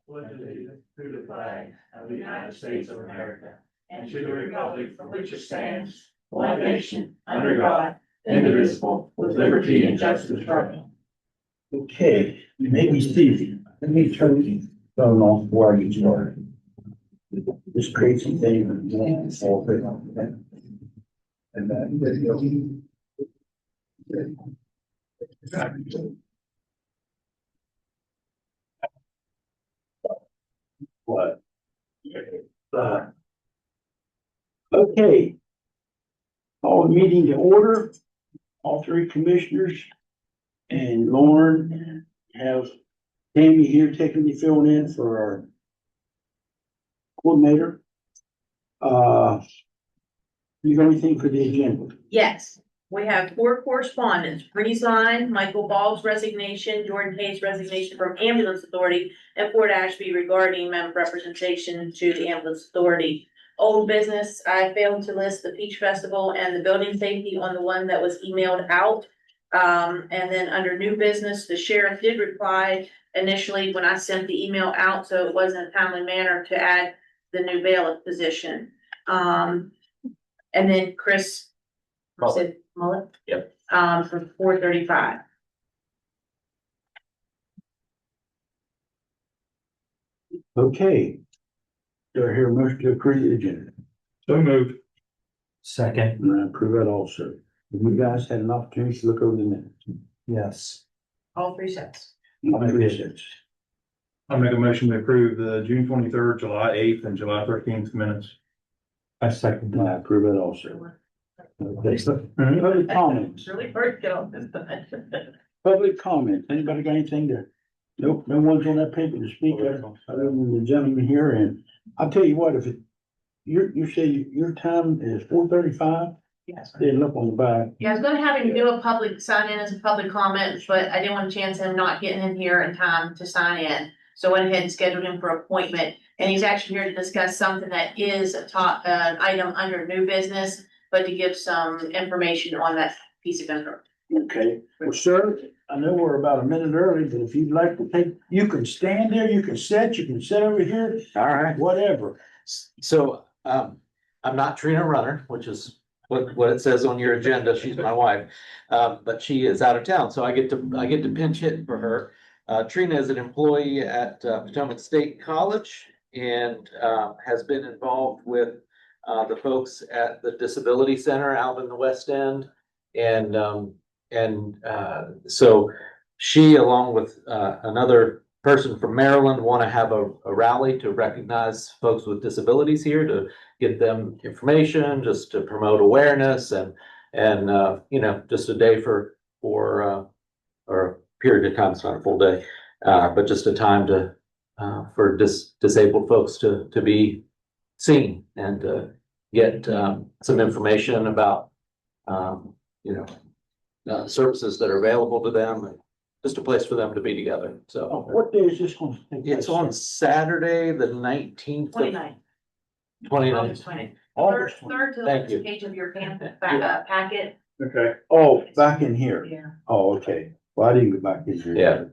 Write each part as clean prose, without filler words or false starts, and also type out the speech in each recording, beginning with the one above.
with allegiance to the flag of the United States of America and to the republic for which it stands, one nation, under God, indivisible, with liberty and justice for all. Okay, maybe Steve, let me turn the phone off before I get started. This crazy thing. And then. What? Okay. Call the meeting to order. All three commissioners and Lauren have Tammy here taking the filling in for our coordinator. You got anything for the agenda? Yes, we have 4 correspondents: Breeze Line, Michael Ball's resignation, Jordan Hayes' resignation from Ambulance Authority, and Fort Ashby regarding member representation to the Ambulance Authority. Old business, I failed to list the Peach Festival and the building safety on the one that was emailed out. And then under new business, the sheriff did reply initially when I sent the email out, so it wasn't a timely manner to add the new bailiff position. And then Chris said Mullet? Yep. For 435. Okay. Do I hear a motion to approve the agenda? So moved. Second, And I approve that also. Have you guys had an opportunity to look over the minutes? yes. All 3 sets. I'll make this. I'll make a motion to approve the June 23rd, July 8th, and July 13th minutes. I second And I that. approve it also. Okay. Public comments. Really hard to get off this time. Public comment. Anybody got anything to? Nope, no one's on that paper to speak of, other than the gentleman here. And I'll tell you what, if it, you say your time is 4:35, Yes. then look on the back. Yeah, I was gonna have him do a public sign in as a public comment, but I didn't want to chance him not getting in here in time to sign in. So I went ahead and scheduled him for appointment, and he's actually here to discuss something that is a top, item under new business, but to give some information on that piece of info. Okay, well, sir, I know we're about a minute early, but if you'd like to take, you can stand there, you can sit over here, All right, whatever. so, I'm not Trina Runner, which is what it says on your agenda, she's my wife. But she is out of town, so I get to pinch hit for her. Trina is an employee at Potomac State College and, has been involved with, the folks at the Disability Center out in the West End. And so she, along with, another person from Maryland, want to have a rally to recognize folks with disabilities here, to get them information, just to promote awareness and just a day for or a period of time. It's not a full day, but just a time to for disabled folks to be seen and get some information about services that are available to them, and just a place for them to be together. Oh, So what day is this going to take place? it's on Saturday, the 19th. 29. 29th. August 20. August Third to the Thank last you. page of your packet. Okay. Oh, back in here. Yeah. Oh, okay. Well, I didn't go back in here. Yeah.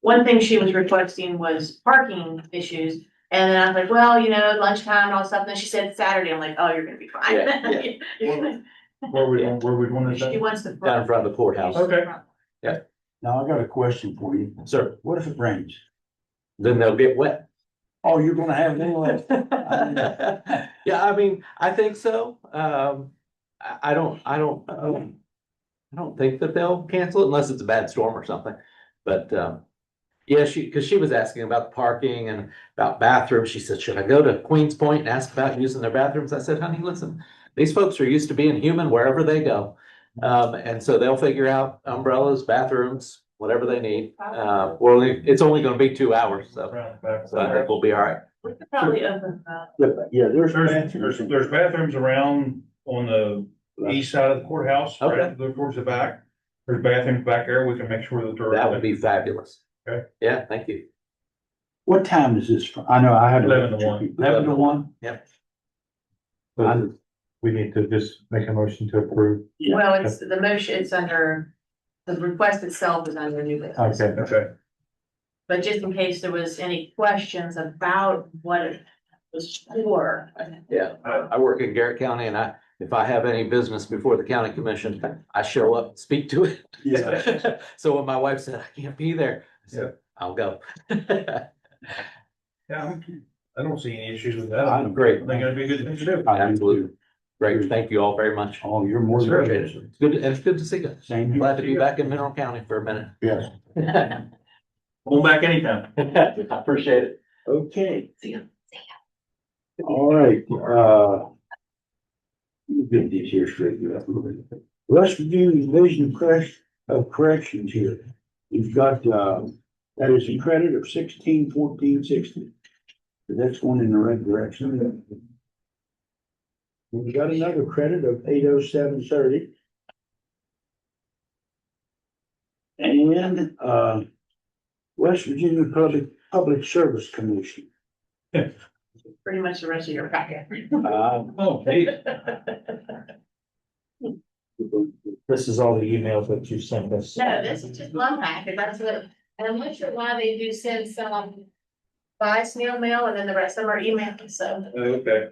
One thing she was requesting was parking issues. And then I was like, well, lunchtime and all that stuff. And then she said Saturday. I'm like, oh, you're gonna be fine. Yeah, Where we want to She say? wants the. Down in front of the courthouse. Okay. Now I got a question for you. Sir, What if it rains? then they'll get wet. Oh, you're gonna have them left. Yeah, I mean, I think so. I don't think that they'll cancel it unless it's a bad storm or something. But, yeah, because she was asking about the parking and about bathrooms. She said, should I go to Queens Point and ask about using their bathrooms? I said, honey, listen, these folks are used to being human wherever they go. And so they'll figure out umbrellas, bathrooms, whatever they need. It's only gonna be 2 hours, so I think we'll be all right. We could probably open, Yeah, there's. There's bathrooms around on the east side of the courthouse, Okay. right, look towards the back. There's bathrooms back there, we can make sure that they're. That would be fabulous. Okay. Yeah, thank you. What time is this from? I know I had. 11 to 1. 11 to 1? We need to just make a motion to approve. Yeah. well, it's the motion, it's under The request itself is under new business. Okay. Okay. But just in case there was any questions about what it was for. Yeah, I work in Garrett County and if I have any business before the county commission, I show up, and speak to it. Yeah. So when my wife said, I can't be there, I Yeah. said, I'll go. Yeah, I don't see any issues with that. I'm great. I think it'd be a good thing to do. Absolutely. Great, thank you all very much. Oh, you're more than Appreciate it. welcome. It's good, it's good to see you. Same here. Glad to be back in Mineral County for a minute. Yes. Hold back anytime. I appreciate it. Okay. See ya. All right, let me get these here straight. West Virginia Division of Corrections here. You've got, that is a credit of 1614.60. That's one in the right direction. We've got another credit of 807.30. And, West Virginia Public Service Commission. Pretty much the rest of your packet. Oh, hey. This is all the emails that you sent us. No, this is just one packet, that's what, and I'm not sure why they do send some by snail mail and then the rest of them are emailed, so. Okay.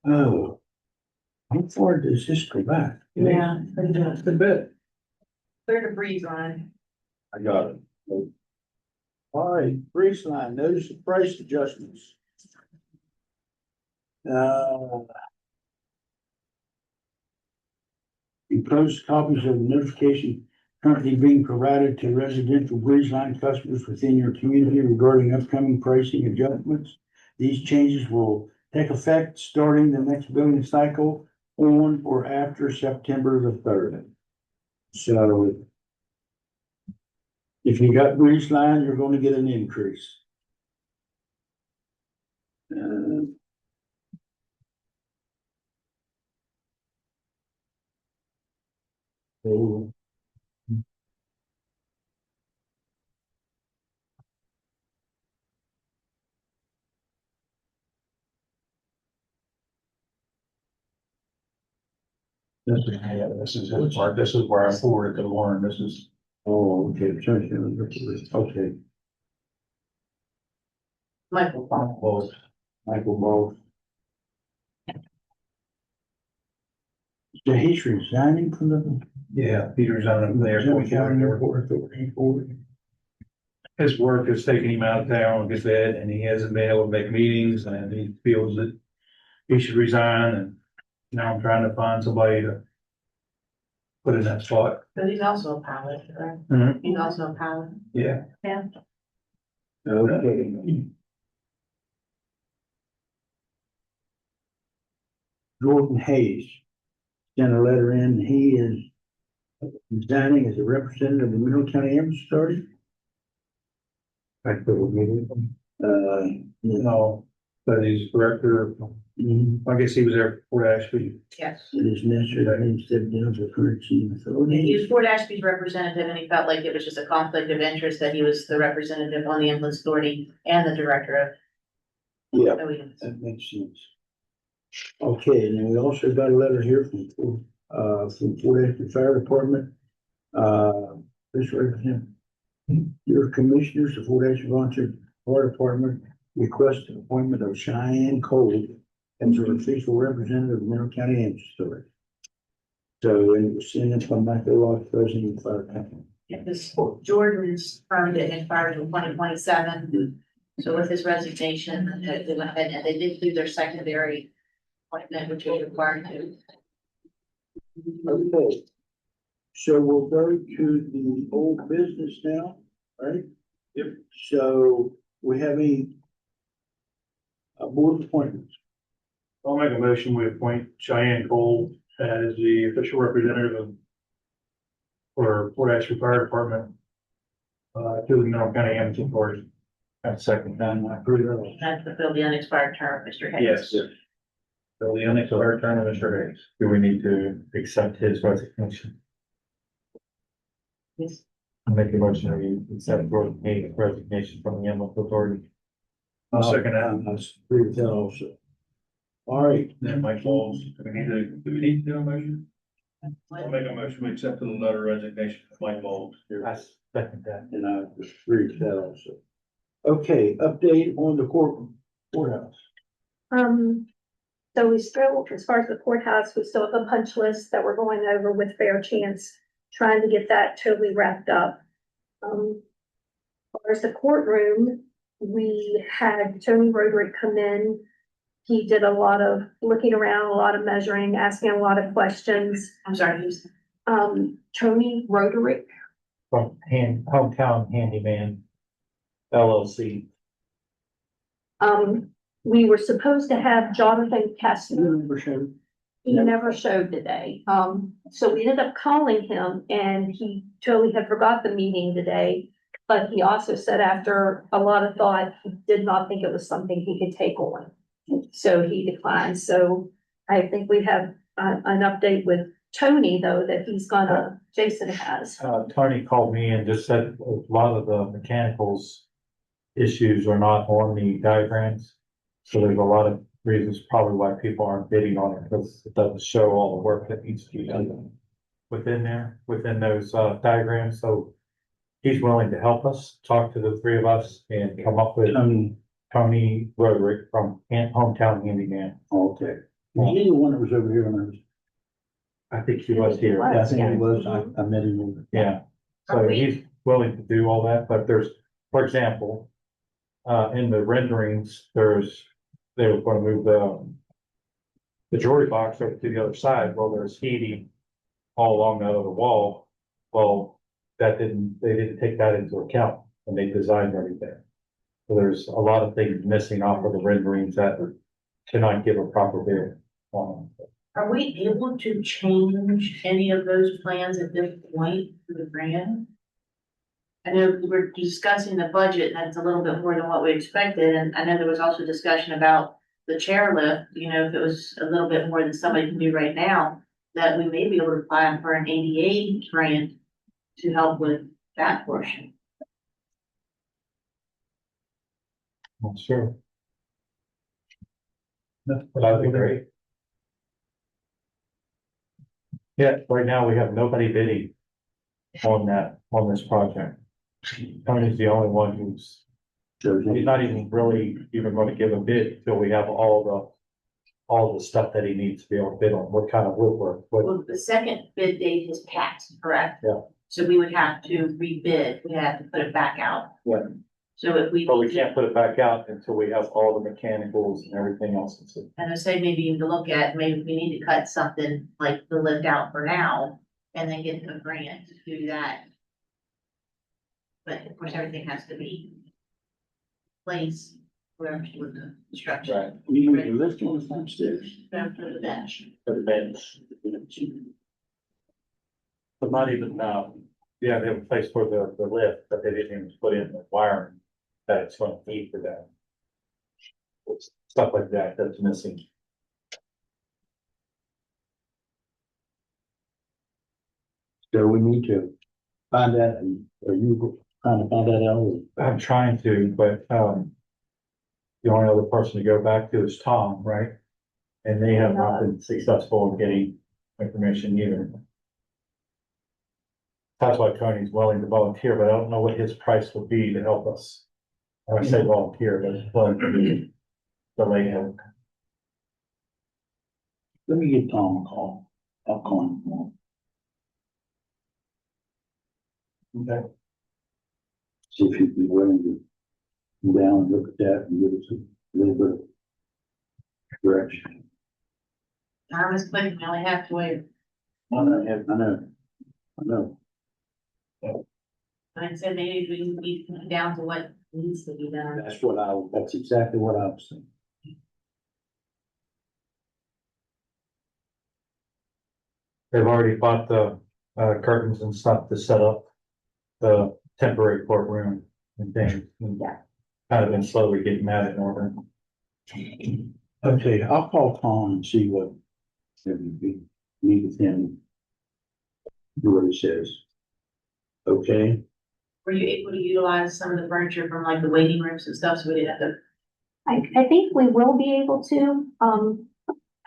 Oh. How far does this go back? Yeah, pretty good. Good bit. Clear to breathe on. I got it. All right, Breeze Line, notice of price adjustments. Enclosed copies of the notification currently being provided to residential Breeze Line customers within your community regarding upcoming pricing adjustments. These changes will take effect starting the next billing cycle on or after September the 3rd. So if you got Breeze Line, you're gonna get an increase. So This is his part. This is where I forwarded to Lauren. This is. oh, okay, okay, Michael Paul. Well, Michael Ball. So he's resigning from the yeah, Peter's on the County airport. Airport Authority. His work has taken him out of town, like I said, and he hasn't been able to make meetings and he feels that he should resign and now I'm trying to find somebody to put in that spot. But he's also a pilot, right? Mhm. He's also a pilot. Yeah. Yeah. Okay. Jordan Hayes sent a letter in. He is resigning as a representative of the Mineral County Ambulance Authority. No, but he's director. I guess he was there before Ashby. Yes. It is necessary that he step down for currency He authority. was Fort Ashby's representative and he felt like it was just a conflict of interest that he was the representative on the ambulance authority and the director of. Yeah, OEMs. that makes sense. Okay, and then we also got a letter here from Fort Ashby Fire Department. This represent your commissioners of Fort Ashby Volunteer Fire Department request an appointment of Cheyenne Cole as our official representative of Mineral County Ambulance Authority. So, and it was sent in from Michael Rock, president of the fire company. Yeah, this Jordan's term that expired in 2027. So with his resignation, they went ahead and they did do their secondary appointment, which was required to. Okay. So we'll go to the old business now, right? Yep. So we have a board appointments. I'll make a motion, we appoint Cheyenne Cole as the official representative for Fort Ashby Fire Department to the Mineral County Ambulance Authority. That's second time I heard that. That's to fill the unexpired term, Mr. Hayes. Yes. So the unexpired term of Mr. Hayes. Do we need to accept his resignation? Yes. I make a motion that we accept Jordan Hayes' resignation from the ambulance authority. I'll second that. I agree with that also. All right, Then Mike Balls, do we need to do a motion? I'll make a motion to accept the letter of resignation of Mike Balls. I second that. and I agree with that also. Okay, update on the courthouse. So we still, as far as the courthouse, we still have a punch list that we're going over with Fair Chance, trying to get that totally wrapped up. As far as the courtroom, we had Tony Roderick come in. He did a lot of looking around, a lot of measuring, asking a lot of questions. I'm sorry, who's, Tony Roderick, From Hometown Handyman LLC. we were supposed to have Jonathan Kessler. Remember, Sharon? He never showed today. So we ended up calling him and he totally had forgot the meeting today. But he also said after a lot of thought, he did not think it was something he could take on. So he declined. So I think we have an update with Tony though, that he's gonna, Jason has. Tony called me and just said a lot of the mechanicals issues are not on the diagrams. So there's a lot of reasons probably why people aren't bidding on it, because it doesn't show all the work that needs to be done within there, within those diagrams. So he's willing to help us, talk to the three of us and come up with Tony Roderick from Hometown Handyman. Okay. Was he the one that was over here when I was? I think he was here. Yeah, I think he was. I met him over. Yeah, so he's willing to do all that, but there's, for example, in the renderings, they were gonna move the jewelry box over to the other side. Well, there's heating all along that other wall. Well, they didn't take that into account when they designed everything. So there's a lot of things missing off of the renderings that cannot give a proper bid on. are we able to change any of those plans at this point for the grant? I know we were discussing the budget, and that's a little bit more than what we expected, and I know there was also discussion about the chairlift, you know, if it was a little bit more than somebody can do right now, that we may be able to apply for an ADA grant to help with that portion. Not sure. But that'd be great. Yeah, right now we have nobody bidding on this project. Tony's the only one he's not even really even going to give a bid until we have all the stuff that he needs to be able to bid on, what kind of woodwork, what. Well, the second bid date has passed, correct? Yeah. So we would have to rebid, we have to put it back out. Yeah. So if we. But we can't put it back out until we have all the mechanicals and everything else. And I say maybe even to look at, maybe we need to cut something like the lift out for now and then get a grant to do that. But of course, everything has to be placed where with the structure. Right. You need to lift on the front stairs. For the bench. For the bench. But not even, yeah, they have a place for the lift, but they didn't even put in the wiring that it's going to need for that. Stuff like that, that's missing. So we need to find that, and are you trying to find that out? I'm trying to, but, the only other person to go back to is Tom, right? And they have not been successful in getting information either. That's why Tony's willing to volunteer, but I don't know what his price would be to help us. I say volunteer, but it's willing to delay him. Let me give Tom a call. I'll call him. Okay. See if he'd be willing to come down and look at that and give us a little bit of direction. Time is quick, we only have to wait. I know. Like I said, maybe we need to come down to what needs to be done. That's exactly what I was thinking. They've already bought the curtains and stuff to set up the temporary courtroom and things. And kind of been slowly getting that in order. Okay, I'll call Tom and see what we meet with him. Do what he says. Okay, Were you able to utilize some of the furniture from like the waiting rooms and stuff, so we didn't have to? I think we will be able to,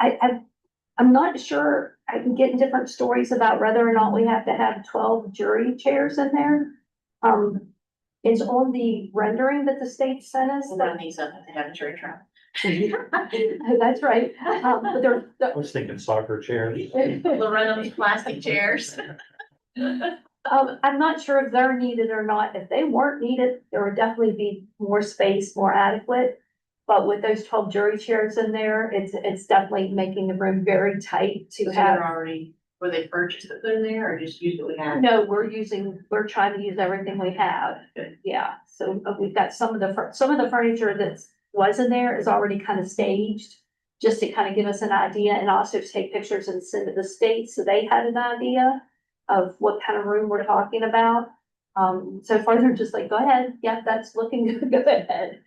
I'm not sure, I'm getting different stories about whether or not we have to have 12 jury chairs in there. It's on the rendering that the state sent us. One of these up to have a jury trial. That's right, but there, I was thinking soccer chairs. Loretta's plastic chairs. I'm not sure if they're needed or not. If they weren't needed, there would definitely be more space, more adequate. But with those 12 jury chairs in there, it's definitely making the room very tight to So have. they're already, were they purchased to put in there or just use what we had? No, we're trying to use everything we have. Good. Yeah, so we've got some of the furniture that was in there is already kind of staged. Just to kind of give us an idea and also to take pictures and send to the state, so they had an idea of what kind of room we're talking about. So far they're just like, go ahead, yeah, that's looking good, go ahead.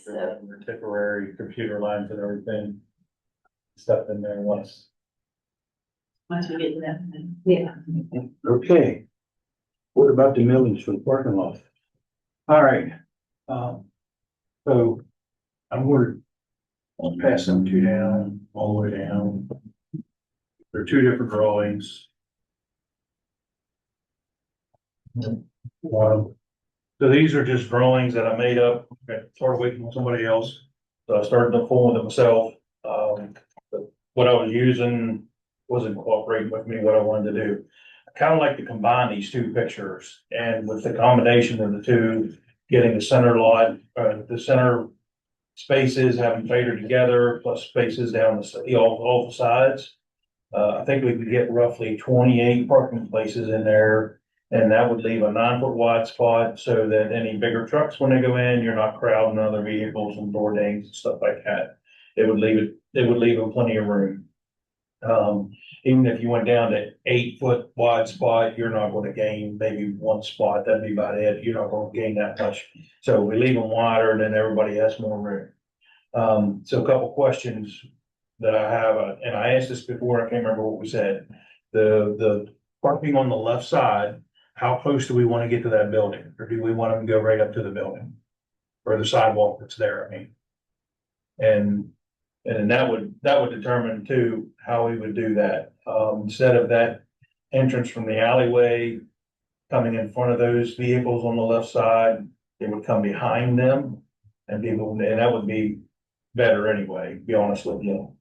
So, Temporary computer lines and everything. Stuff in there once. Once we get to that. yeah. Okay. What about the millings for the parking lot? All right. So I'm I'll pass them two down, all the way down. There are two different drawings. So these are just drawings that I made up, sort of waiting on somebody else. So I started to form them myself. But what I was using wasn't cooperating with me, what I wanted to do. I kind of like to combine these two pictures, and with the combination of the two, getting the center lot, the center spaces, having faded together, plus spaces down all the sides. I think we could get roughly 28 parking places in there. And that would leave a 9-foot wide spot so that any bigger trucks, when they go in, you're not crowding other vehicles and door dings and stuff like that. It would leave them plenty of room. Even if you went down to 8-foot wide spot, you're not going to gain maybe one spot. That'd be about it. You're not going to gain that much. So we leave them wider, and then everybody has more room. So a couple questions that I have, and I asked this before, I can't remember what we said. The parking on the left side, how close do we want to get to that building? Or do we want them to go right up to the building? Or the sidewalk that's there, I mean. And that would determine too, how we would do that. Instead of that entrance from the alleyway coming in front of those vehicles on the left side, it would come behind them and that would be better anyway, to be honest with you.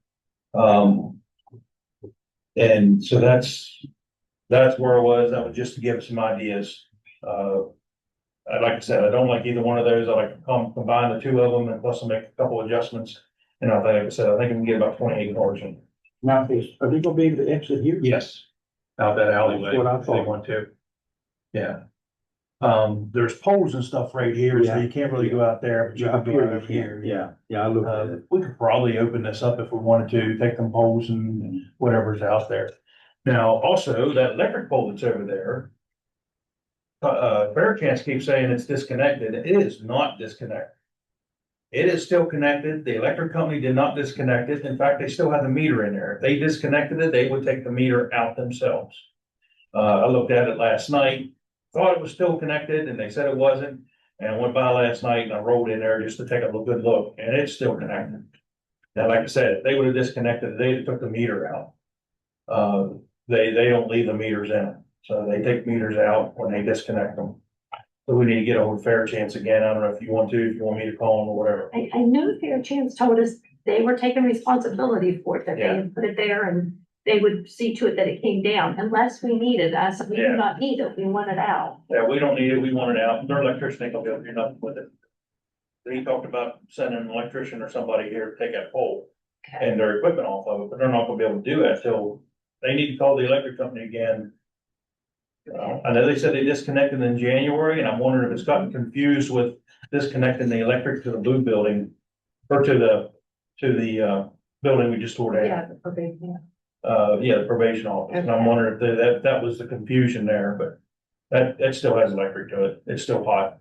And so that's where I was. That was just to give some ideas. Like I said, I don't like either one of those. I like to combine the two of them and plus I'll make a couple adjustments. And like I said, I think we can get about 28 cars in. Now, are they gonna be able to exit here? Yes. Out that alleyway. That's what I if they thought. want to. Yeah. There's poles and stuff right here, so Yeah. you can't really go out there, but you can go right over here. Yeah, I looked at it. We could probably open this up if we wanted to, take them poles and whatever's out there. Now, also, that electric pole that's over there. Fair Chance keeps saying it's disconnected. It is not disconnected. It is still connected. The electric company did not disconnect it. In fact, they still have the meter in there. If they disconnected it, they would take the meter out themselves. I looked at it last night, thought it was still connected, and they said it wasn't. And I went by last night and I rolled in there just to take a good look, and it's still connected. Now, like I said, if they would have disconnected, they took the meter out. They don't leave the meters in, so they take meters out when they disconnect them. So we need to get a hold of Fair Chance again. I don't know if you want me to call them or whatever. I know Fair Chance told us they were taking responsibility for it, that they Yeah. had put it there and they would see to it that it came down unless we need it. I said, we Yeah. do not need it, we want it out. Yeah, we don't need it. We want it out. Their electrician ain't gonna be able to do nothing with it. He talked about sending an electrician or somebody here to take that pole and their equipment off of it, but they're not gonna be able to do that till they need to call the electric company again. I know they said they disconnected in January, and I'm wondering if it's gotten confused with disconnecting the electric to the blue building or to the building we just tore down. Yeah, okay, yeah. The probation office, and I'm wondering if that was the confusion there, but that still has electric to it. It's still hot.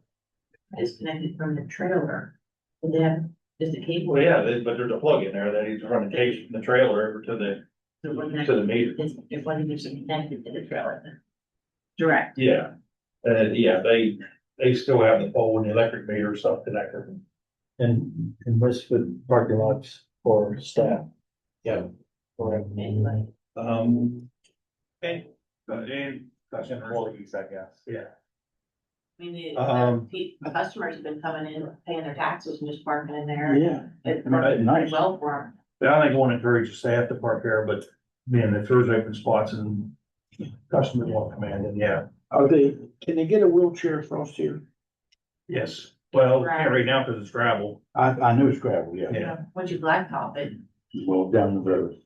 Disconnected from the trailer. Would they have just a cable? Well, yeah, but there's a plug in there that he's running case from the trailer over to the meter. It wasn't just connected to the trailer. Then. Direct. Yeah, they still have the pole and the electric meter stuff connected. And most of the parking lots for staff. Yeah. Anybody? And that's employees, I guess. Yeah. I mean, Um, the customers have been coming in, paying their taxes and just parking in there. Yeah. It's Right, working nice. pretty well for them. But I think I want to encourage the staff to park there, but man, if there's open spots and customers want to come in, then yeah, Can they get a wheelchair across here? yes. Well, can't right now because it's gravel. I know it's gravel, yeah. Yeah. Once you blacktop it, Well, down the road.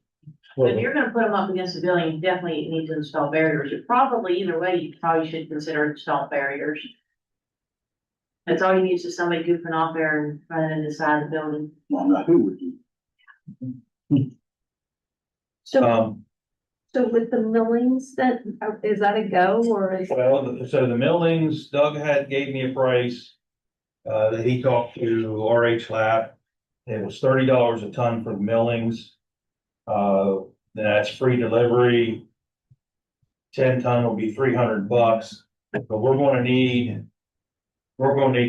but if you're gonna put them up against the building, you definitely need to install barriers. You probably, either way, you probably should consider install barriers. That's all you need is just somebody goofing off there and running in the side of the building. Well, now who would you? So, so with the millings, is that a go or is? Well, so the millings, Doug gave me a price. That he talked to RH Lab. It was $30 a ton for the millings. That's free delivery. 10 ton will be $300, but we're gonna need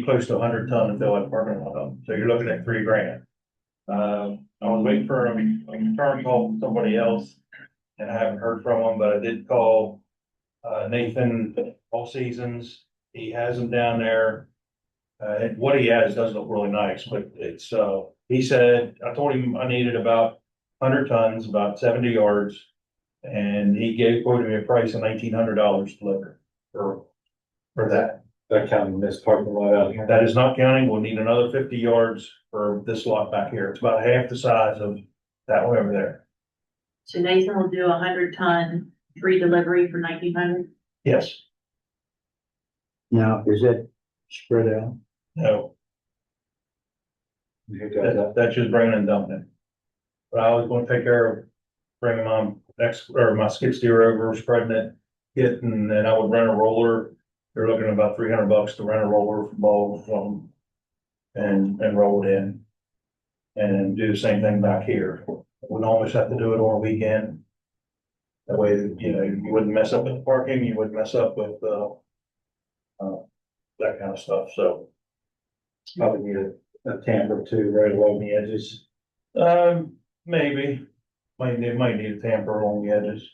close to 100 ton to fill that parking lot up. So you're looking at $3,000. I was waiting for a return call from somebody else and I haven't heard from him, but I did call Nathan All Seasons. He has them down there. And what he has does look really nice, but it's, he said, I told him I needed about 100 tons, about 70 yards. And he quoted me a price of $1,900 delivered for that. That counting this parking lot out here. That is not counting, we'll need another 50 yards for this lot back here. It's about half the size of that one over there. So Nathan will do 100-ton free delivery for 1,900. Yes, Now, is that spread out? no, that's just bringing and dumping it. But I was gonna take care of bringing my skid steer over, spreading it, and then I would run a roller. They're looking at about $300 to rent a roller from Ball from and roll it in. And then do the same thing back here. We'd almost have to do it on a weekend. That way, you wouldn't mess up with the parking, you wouldn't mess up with, that kind of stuff, so. Probably need a tamper too, right along the edges. Maybe, might need a tamper along the edges,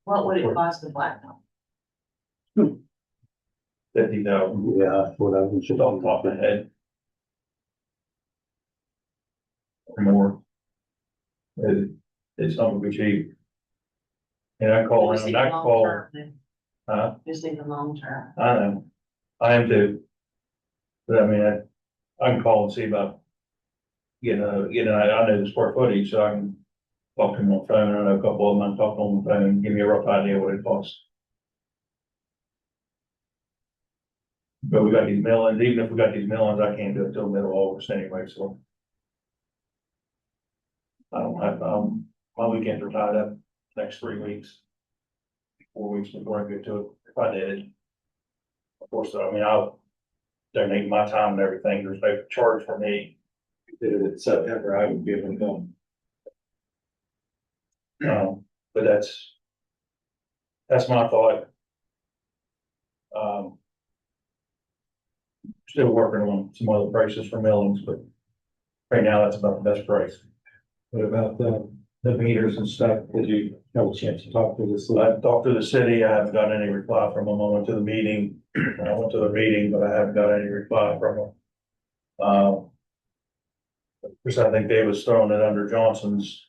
What would it cost the blacktop? 50,000, Yeah, that's what I was. just off the top of my head. Or more. It's not gonna be cheap. And I call, Just and think I long call, term, then. Just think the long term. I know, I am too. But I mean, I can call and see about I know the square footage, so I can talk to them on the phone. I know a couple of them, I talk on the phone, and give me a rough idea what it costs. But we got these millings, even if we got these millings, I can't do it till middle of August anyway, so. I don't have, my weekends are tied up next 3 weeks. 4 weeks before I get to it, if I did it. Of course, I mean, I'll donate my time and everything, there's no charge for me. Did it in September, I would be able to come. But that's my thought. Still working on some other prices for millings, but right now that's about the best price. What about the meters and stuff? Did you have a chance to talk to this? I talked to the city, I haven't gotten any reply from them, I went to the meeting, but I haven't got any reply from them. Because I think they was throwing it under Johnson's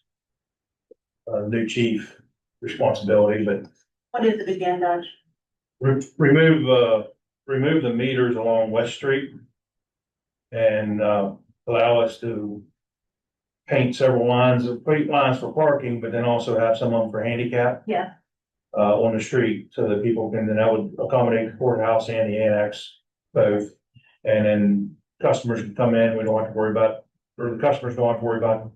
new chief responsibility, but What is it again, Dodge? remove the meters along West Street and allow us to paint several lines for parking, but then also have some of them for handicap. Yeah. On the street so that people can, then that would accommodate the courthouse and the annex both. And then customers can come in, we don't have to worry about, or the customers don't have to worry about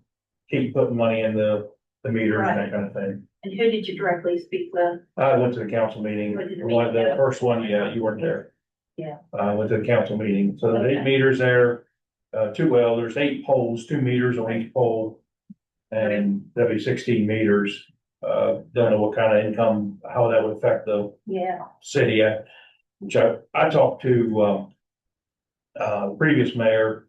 keep putting money in the meter and that kind of thing. And who did you directly speak with? I went to the council meeting, What did the one of the meeting do? first one, yeah, you weren't there. Yeah. I went to the council meeting, so there's 8 Okay. meters there, there's 8 poles, 2 meters on each pole. And that'd be 16 meters, don't know what kind of income, how that would affect the Yeah. city, which I talked to, previous mayor.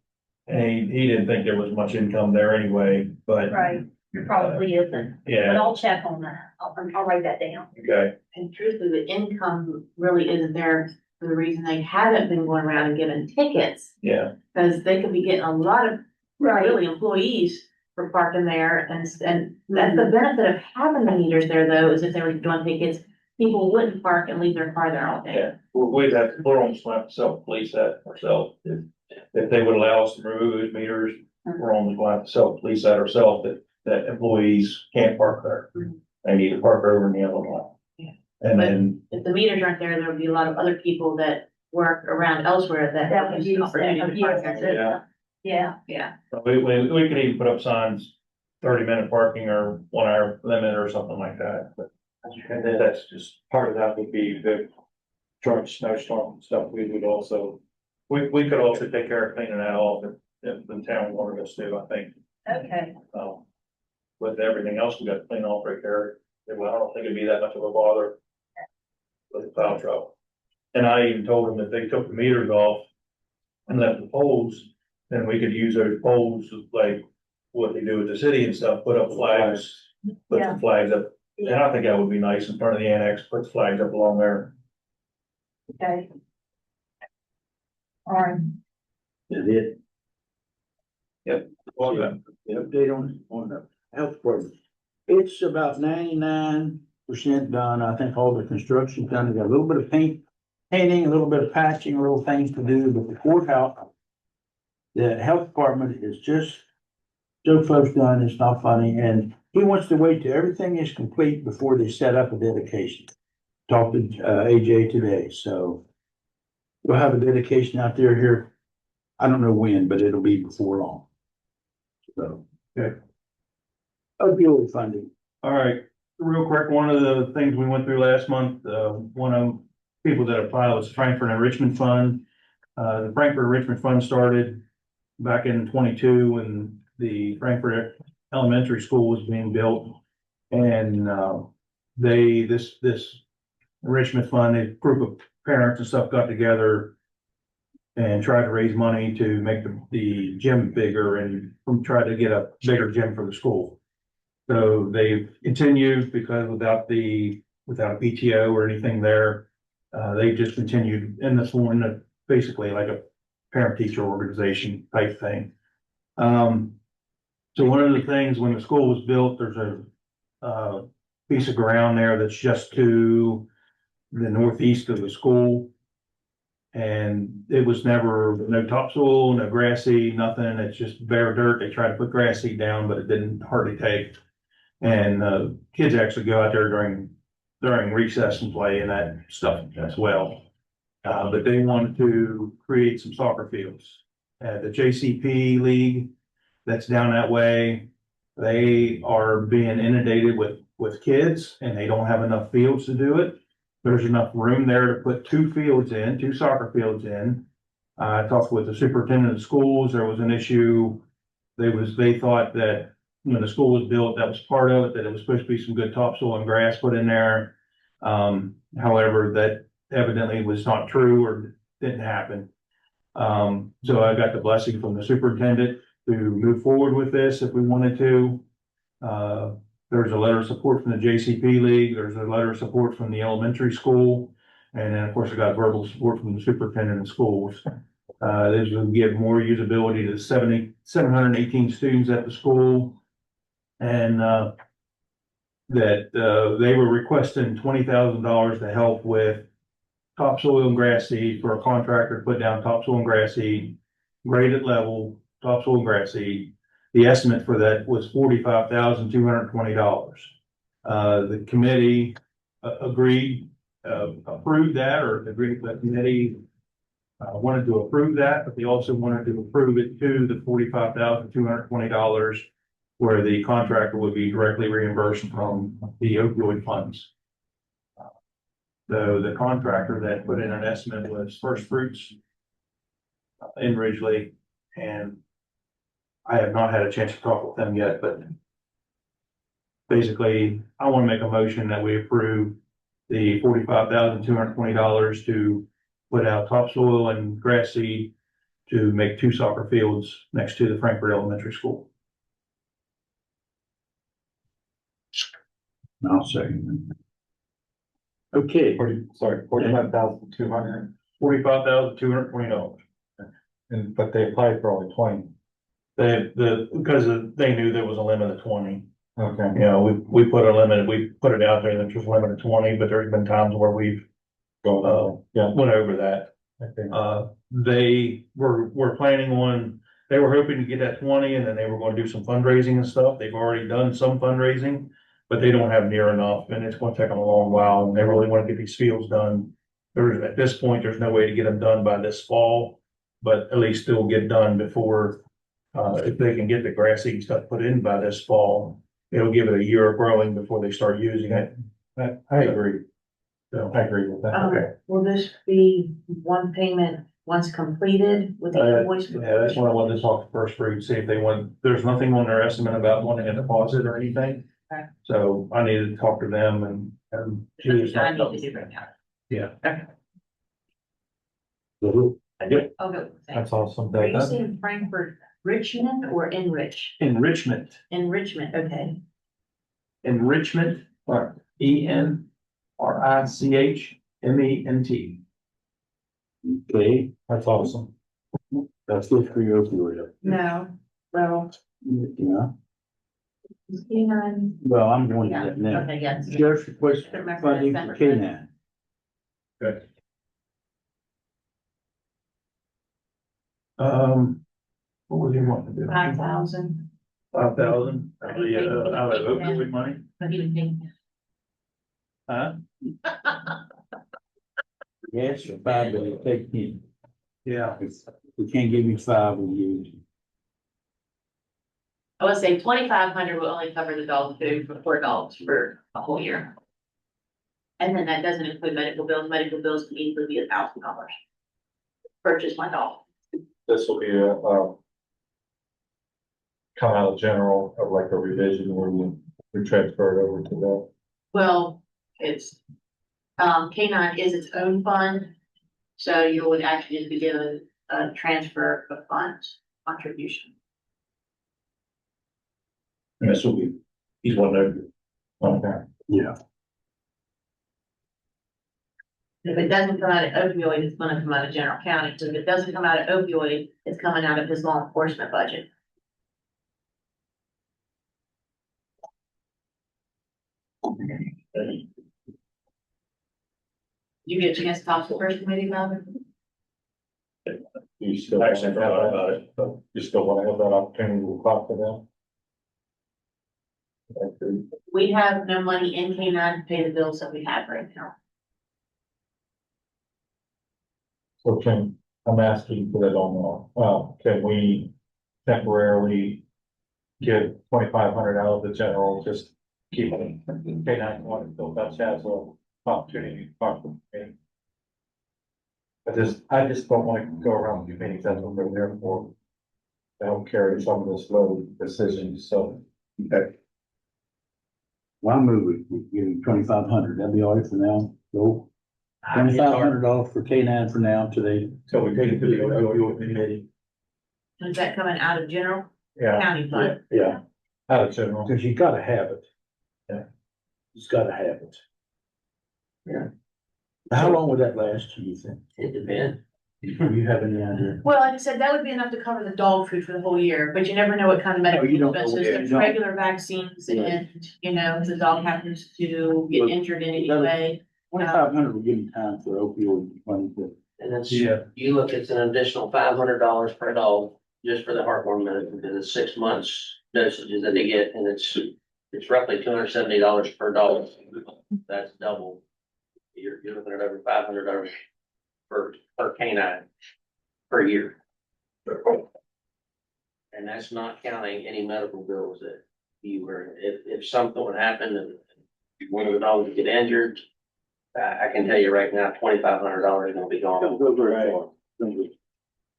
And he didn't think there was much income there anyway, but Right. Probably isn't, but Yeah, I'll check on that. I'll write that down. okay, And truthfully, the income really isn't there for the reason they haven't been going around and giving tickets. yeah, Cause they could be getting a lot of really employees for parking there and that's the benefit of having the meters there though, is if they were doing tickets, people wouldn't park and leave their car there all day. yeah. We'd have, we're almost going to have to self-police that ourselves. If they would allow us to remove those meters, we're almost going to have to self-police that ourselves, that employees can't park there. They need to park over in the other lot. Yeah. And then, If the meters aren't there, there would be a lot of other people that work around elsewhere that That would have use an that, opportunity to park there. yeah, Yeah, Yeah, we could even put up signs, 30-minute parking or 1 hour limit or something like that, but. And then that's just, Part of that would be the charge snowstorm and stuff. We would also, we could also take care of cleaning that off if the town wanted us to, I think. okay. With everything else we got to clean off right there, well, I don't think it'd be that much of a bother with the plow truck. And I even told them if they took the meters off and left the poles, then we could use those poles like what they do with the city and stuff, put up flags, put Yeah. the flags up. And I think that would be nice in front of the annex, put the flags up along there. Okay. All right. Is it? Well, then, The update on the health department. It's about 99% done. I think all the construction's done. They got a little bit of painting, a little bit of patching, little things to do, but the courthouse, the health department is just so close done. It's not funny. And he wants to wait till everything is complete before they set up a dedication. Talked to AJ today, so we'll have a dedication out there here. I don't know when, but it'll be before long. So. Okay. Opioid funding. all right, real quick, one of the things we went through last month, one of people that applied was Frankfurt and Richmond Fund. The Frankfurt and Richmond Fund started back in 22 when the Frankfurt Elementary School was being built. And, this Richmond Fund, a group of parents and stuff got together and tried to raise money to make the gym bigger and try to get a bigger gym for the school. So they've continued because without a PTO or anything there, they just continued in this one, basically like a parent-teacher organization type thing. So one of the things, when the school was built, there's a piece of ground there that's just to the northeast of the school. And it was never, no topsoil, no grass seed, nothing. It's just bare dirt. They tried to put grass seed down, but it didn't hardly take. And kids actually go out there during recess and play and that stuff as well. But they wanted to create some soccer fields. The JCP League that's down that way, they are being inundated with kids and they don't have enough fields to do it. There's enough room there to put two soccer fields in. I talked with the superintendent of schools. There was an issue. They thought that when the school was built, that was part of it, that it was supposed to be some good topsoil and grass put in there. However, that evidently was not true or didn't happen. So I got the blessing from the superintendent to move forward with this if we wanted to. There's a letter of support from the JCP League. There's a letter of support from the elementary school. And then, of course, I got verbal support from the superintendent of schools. This will give more usability to 718 students at the school. And that they were requesting $20,000 to help with topsoil and grass seed for a contractor to put down topsoil and grass seed, graded level, topsoil and grass seed. The estimate for that was $45,220. The committee approved that, or the committee wanted to approve that, but they also wanted to approve it to the $45,220, where the contractor would be directly reimbursed from the opioid funds. The contractor that put in an estimate was First Fruits in Ridgely, and I have not had a chance to talk with them yet, but basically, I want to make a motion that we approve the $45,220 to put out topsoil and grass seed to make two soccer fields next to the Frankfurt Elementary School. I'll second. Okay, 45,200, $45,220. and, but they applied for only 20. Because they knew there was a limit of 20. Okay. You know, we put a limit, we put it out there that there's a limit of 20, but there's been times where we've, Yeah, went over that. okay. They were planning on, they were hoping to get that 20 and then they were gonna do some fundraising and stuff. They've already done some fundraising, but they don't have near enough and it's gonna take them a long while and they really wanna get these fields done. At this point, there's no way to get them done by this fall, but at least still get done before, if they can get the grass seed stuff put in by this fall, it'll give it a year of growing before they start using it. I agree. So, I agree with that. okay. Will this be one payment once completed with the invoice? Yeah, that's what I wanted to talk to First Fruit, see if they want, there's nothing on their estimate about wanting a deposit or anything. Okay. So I needed to talk to them and. I need to do right now. Yeah. Okay, thanks. That's awesome. Are you saying Frankfurt Richmond or Enrich? Enrichment, Enrichment, okay. enrichment, or ENRICHMENT. okay, That's awesome. that's good for your opioid. No, well, Yeah, K-9. well, I'm going to that now. Okay, yes. Sheriff's request Remember funding December. for K-9. Good. What would you want to do? 5,000. 5,000, out of opioid money? But he didn't think. Huh? Yes, or five, but it'll take 10. Yeah. We can't give you 5, we'll use. I would say 2,500 will only cover the dog food for 4 dogs for a whole year. And then that doesn't include medical bills. Medical bills can easily be $1,000. Purchase my dog. This will be come out of general, of like a revision where we transfer it over to the. Well, it's, K9 is its own fund. So you would actually just be given a transfer of funds contribution. And this will be, he's one of them. Okay. Yeah. If it doesn't come out of opioid, it's gonna come out of general county. So if it doesn't come out of opioid, it's coming out of his law enforcement budget. Did you get a chance to talk to the first committee about it? You still. Actually, I forgot about it. You still want to have that opportunity to talk to them? Okay. We have no money in K9 to pay the bills that we have right now. So can, I'm asking because I don't know, can we temporarily give 2,500 out of the general, just keep it? K9 one until Dutch has a opportunity to talk to me. I just don't want to go around with meetings, that's what we're there for. I don't carry some of this load decisions, so. Okay. Well, I move we give him 2,500, that'd be all right for now, go. $2,500 for K-9 for now today. So we take it to the opioid committee. Is that coming out of general Yeah, county fund? Yeah, out of general. because you gotta have it. Yeah. He's gotta have it. Yeah. How long would that last, do you think? It depends. Do you have any idea? Well, like I said, that would be enough to cover the dog food for the whole year, but you never know what kind of medical you don't know, expenses, yeah, there's you don't. regular vaccines and, you know, if the dog happens to get Well, injured in any that- way. 2,500 will give him time for opioid money to. And it's, Yeah. you look, it's an additional $500 per dog just for the heartworm medicine, because it's 6 months dosages that they get, and it's roughly $270 per dog. That's double. You're looking at over $500 per canine per year. And that's not counting any medical bills that you were, if something would happen and one of the dogs would get injured, I can tell you right now, $2,500 is gonna be gone.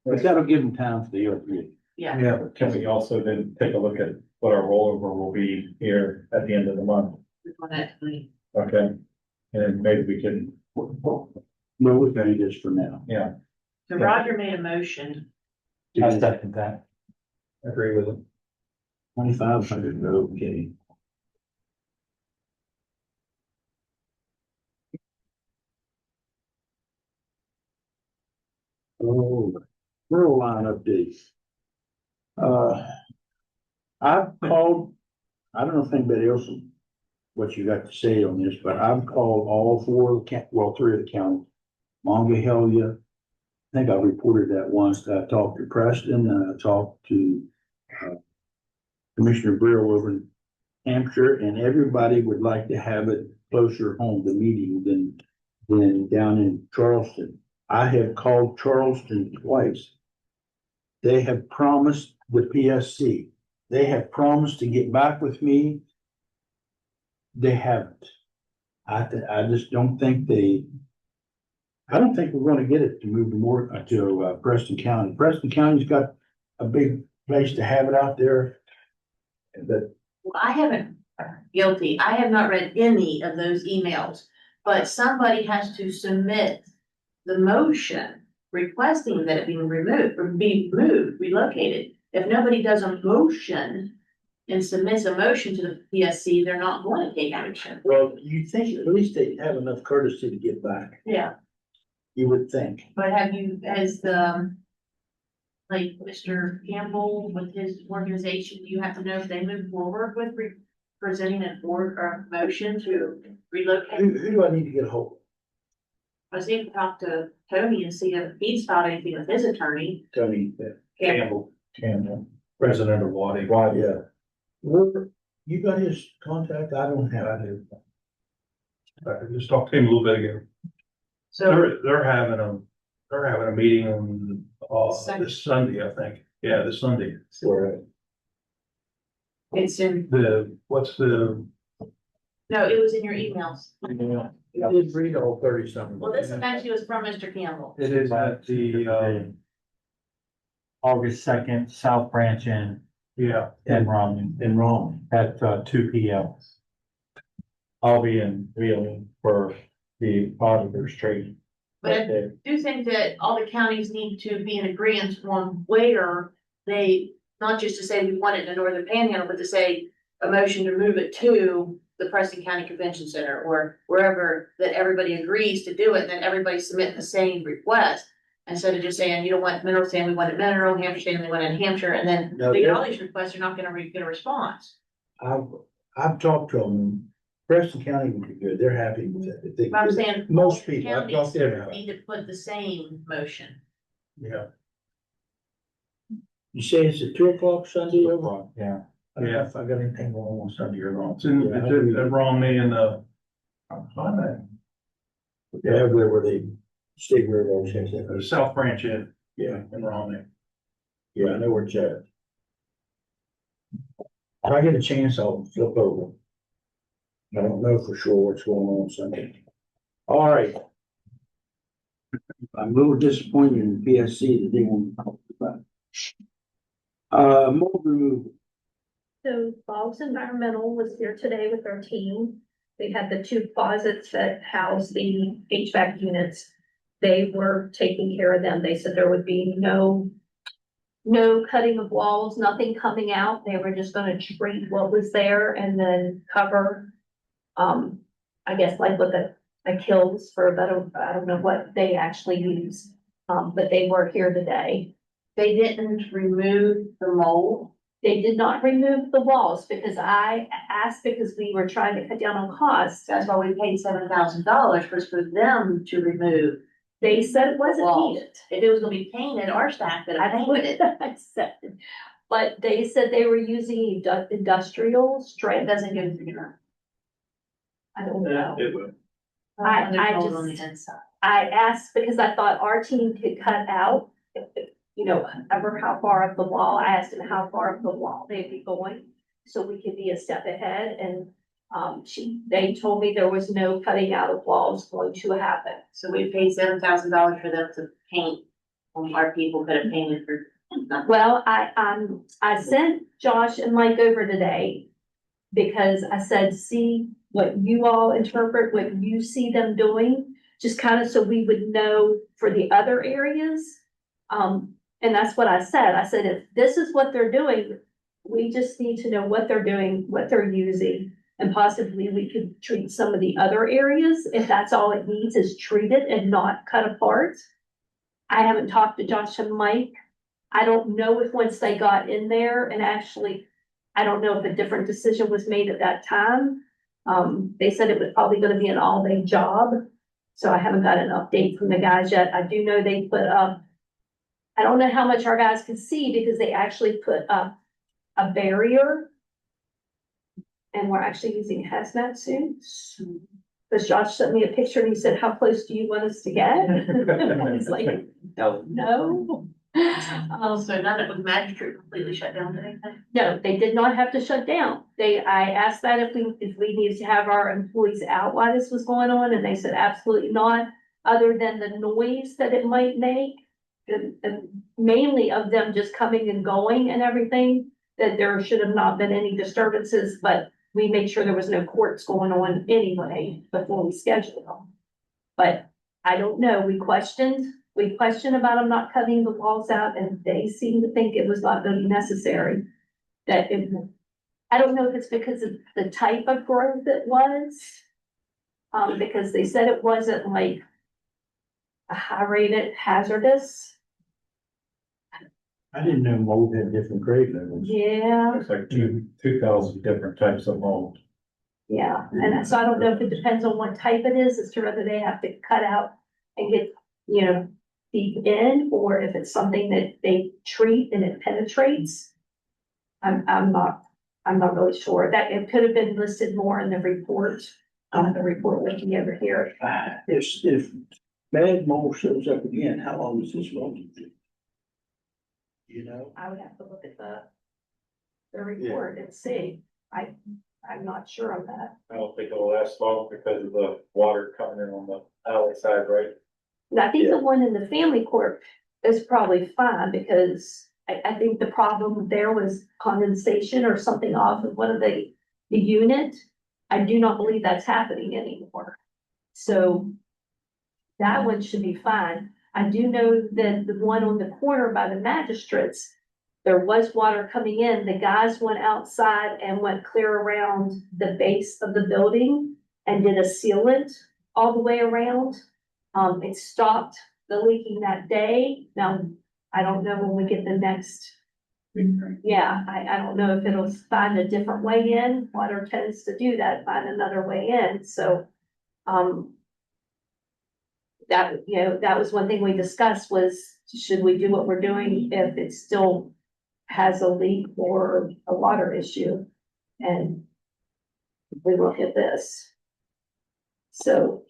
But that'll give him time for the opioid. Yeah, Yeah, but can we also then take a look at what our rollover will be here at the end of the month? on that, Okay, and maybe we can, No, we're gonna do this for now. yeah, so Roger made a motion. I second that. agree with it. 2,500, okay. Oh, rural line updates. I've called, I don't know if anybody else, what you got to say on this, but I've called all four of the three of the counties. Monongahela, I think I reported that once. I talked to Preston and I talked to, Commissioner Brill over in Hampshire, and everybody would like to have it closer home, the meeting, than down in Charleston. I have called Charleston twice. They have promised the PSC. They have promised to get back with me. They haven't. I just don't think I don't think we're gonna get it to move to Preston County. Preston County's got a big place to have it out there. But Well, I haven't, guilty, I have not read any of those emails, but somebody has to submit the motion requesting that it be removed, or be moved, relocated. If nobody does a motion and submits a motion to the PSC, they're not going to take action. well, you think at least they have enough courtesy to get back. Yeah, You would think. but has like Mr. Campbell with his organization, you have to know if they move forward with presenting an or motion to relocate? Who do I need to get a hold I was able to talk to Tony and see if he's filed anything with his attorney. of? Tony, Campbell. Campbell, president of Wadi. yeah. Well, you got his contact? I don't have it. I just talked to him a little bit ago. So, They're having a meeting on, this Sunday, I think. Yeah, this Sunday. it's in, What's the? no, it was in your emails. I did read all 30 something. Well, this actually was from Mr. Campbell. It is at the, August 2nd, South Branch Inn yeah, in Romney And wrong. at 2 p.m. I'll be in Wheeling for the auditors training. But I do think that all the counties need to be in agreement on where they, not just to say we want it in the Northern Panhandle, but to say a motion to move it to the Preston County Convention Center or wherever, that everybody agrees to do it, and then everybody submit the same request. Instead of just saying, you don't want Mineral, saying we want it Mineral, Hampshire saying they want it in Hampshire, and then No, we get they're- all these requests, you're not gonna get a response. I've talked to them. Preston County would be good. They're happy with it. If they- But I'm saying. Most all people, I've counties talked to everybody. Need to put the same motion. Yeah. You say it's at 2 o'clock Sunday over? Yeah. I don't know if I got anything going on Sunday or not. it's at Romney and Yeah, where they stay where they always have that. South Branch Inn Yeah, in Romney. yeah, I know where it's at. If I get a chance, I'll flip over. I don't know for sure what's going on Sunday. All right. I'm a little disappointed in PSC that they won't talk about it. Mold removal. So Bob's Environmental was here today with their team. They had the 2 closets that house the HVAC units. They were taking care of them. They said there would be no cutting of walls, nothing coming out. They were just gonna treat what was there and then cover, I guess like with the kilns for a better, I don't know what they actually use. But they were here today. They didn't remove the mold. They did not remove the walls because I asked because we were trying to cut down on costs. That's why we paid $7,000 was for them to remove. They said it wasn't Walls. needed. If it was gonna be painted, our staff could have painted it. I said, but they said they were using industrial It strength. doesn't go through your. I don't know. It would. I Mold on the just- inside. I asked because I thought our team could cut out, you know, ever how far up the wall. I asked them how far up the wall they'd be going. So we could be a step ahead and, they told me there was no cutting out of walls going to happen. So we paid $7,000 for them to paint, when our people could have painted for nothing. Well, I sent Josh and Mike over today because I said, see what you all interpret, what you see them doing, just kind of so we would know for the other areas. And that's what I said. I said, if this is what they're doing, we just need to know what they're doing, what they're using, and possibly we could treat some of the other areas if that's all it needs is treated and not cut apart. I haven't talked to Josh and Mike. I don't know if once they got in there and actually, I don't know if a different decision was made at that time. They said it was probably gonna be an all-day job. So I haven't got an update from the guys yet. I do know they put up, I don't know how much our guys can see because they actually put up a barrier. And we're actually using hazmat suits. Because Josh sent me a picture and he said, how close do you want us to get? I was like, No, no. So none of the magistrate completely shut down today. No, they did not have to shut down. I asked that if we needed to have our employees out while this was going on, and they said absolutely not, other than the noise that it might make. And mainly of them just coming and going and everything, that there should have not been any disturbances, but we made sure there was no courts going on anyway before we scheduled them. But I don't know, we questioned about them not cutting the walls out, and they seemed to think it was not really necessary. I don't know if it's because of the type of growth it was. Because they said it wasn't like a high rated hazardous. I didn't know mold had different grade levels. Yeah, It's like 2,000 different types of mold. yeah, and so I don't know if it depends on what type it is, as to whether they have to cut out and get, deep in, or if it's something that they treat and it penetrates. I'm not really sure. That it could have been listed more in the report. The report looking over here. If bad mold shows up again, how long is this going to be? I would have to look at the report and see. I'm not sure on that. I don't think it'll last long because of the water coming in on the alley side, right? And I think the one in the family court is probably fine, because I think the problem there was condensation or something off of one of the unit. I do not believe that's happening anymore. So that one should be fine. I do know that the one on the corner by the magistrates, there was water coming in. The guys went outside and went clear around the base of the building and did a sealant all the way around. It stopped the leaking that day. Now, I don't know when we get the next. Yeah, I don't know if it'll find a different way in. Water tends to do that, find another way in. So, that was one thing we discussed, was should we do what we're doing if it still has a leak or a water issue? And we look at this. So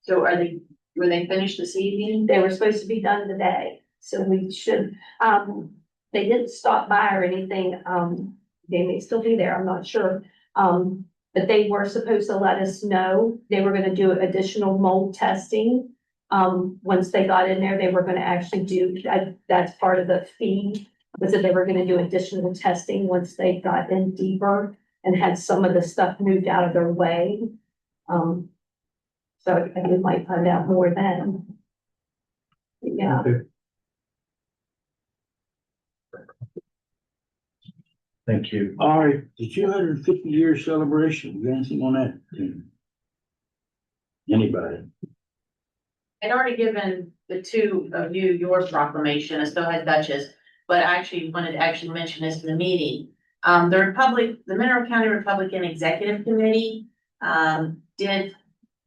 So were they finished this evening? they were supposed to be done today, so we should, they didn't stop by or anything, they may still be there, I'm not sure. But they were supposed to let us know, they were gonna do additional mold testing. Once they got in there, they were gonna actually do, that's part of the fee, was that they were gonna do additional testing once they got in deeper and had some of the stuff moved out of their way. So I think we might find out more then. Yeah, Thank you. All right, the 250-year celebration, you got anything on that? Anybody? I'd already given the two of you your proclamation, as so had Duchess, but I actually wanted to actually mention this in the meeting. The Mineral County Republican Executive Committee, did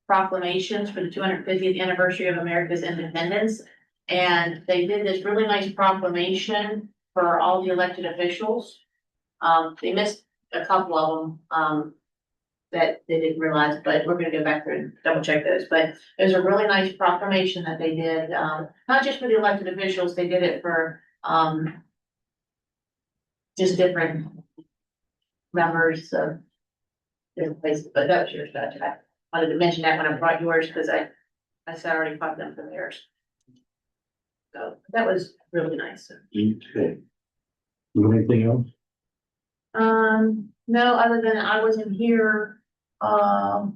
proclamations for the 250th anniversary of America's independence. And they did this really nice proclamation for all the elected officials. They missed a couple of them, that they didn't realize, but we're gonna go back there and double check those. But there's a really nice proclamation that they did, not just for the elected officials, they did it for, just different members of different places, but that was yours, Dutch. I wanted to mention that when I brought yours, because I said I already caught them from theirs. So that was really nice. Okay. You got anything else? No, other than I wasn't here, the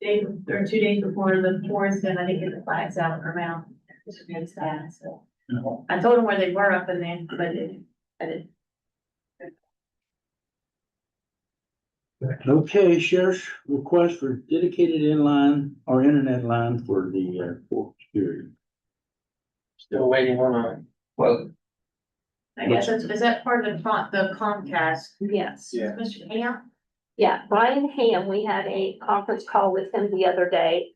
day, or 2 days before the 4th, and I didn't get the flags out around. It's really sad, so. I told them where they were up in there, but I didn't. Okay, sheriff's request for dedicated inline or internet line for the court period. Still waiting on a quote. I guess that's, is that part of the Comcast? Yes. Yeah. Mr. Ham? Yeah, Brian Ham, we had a conference call with him the other day.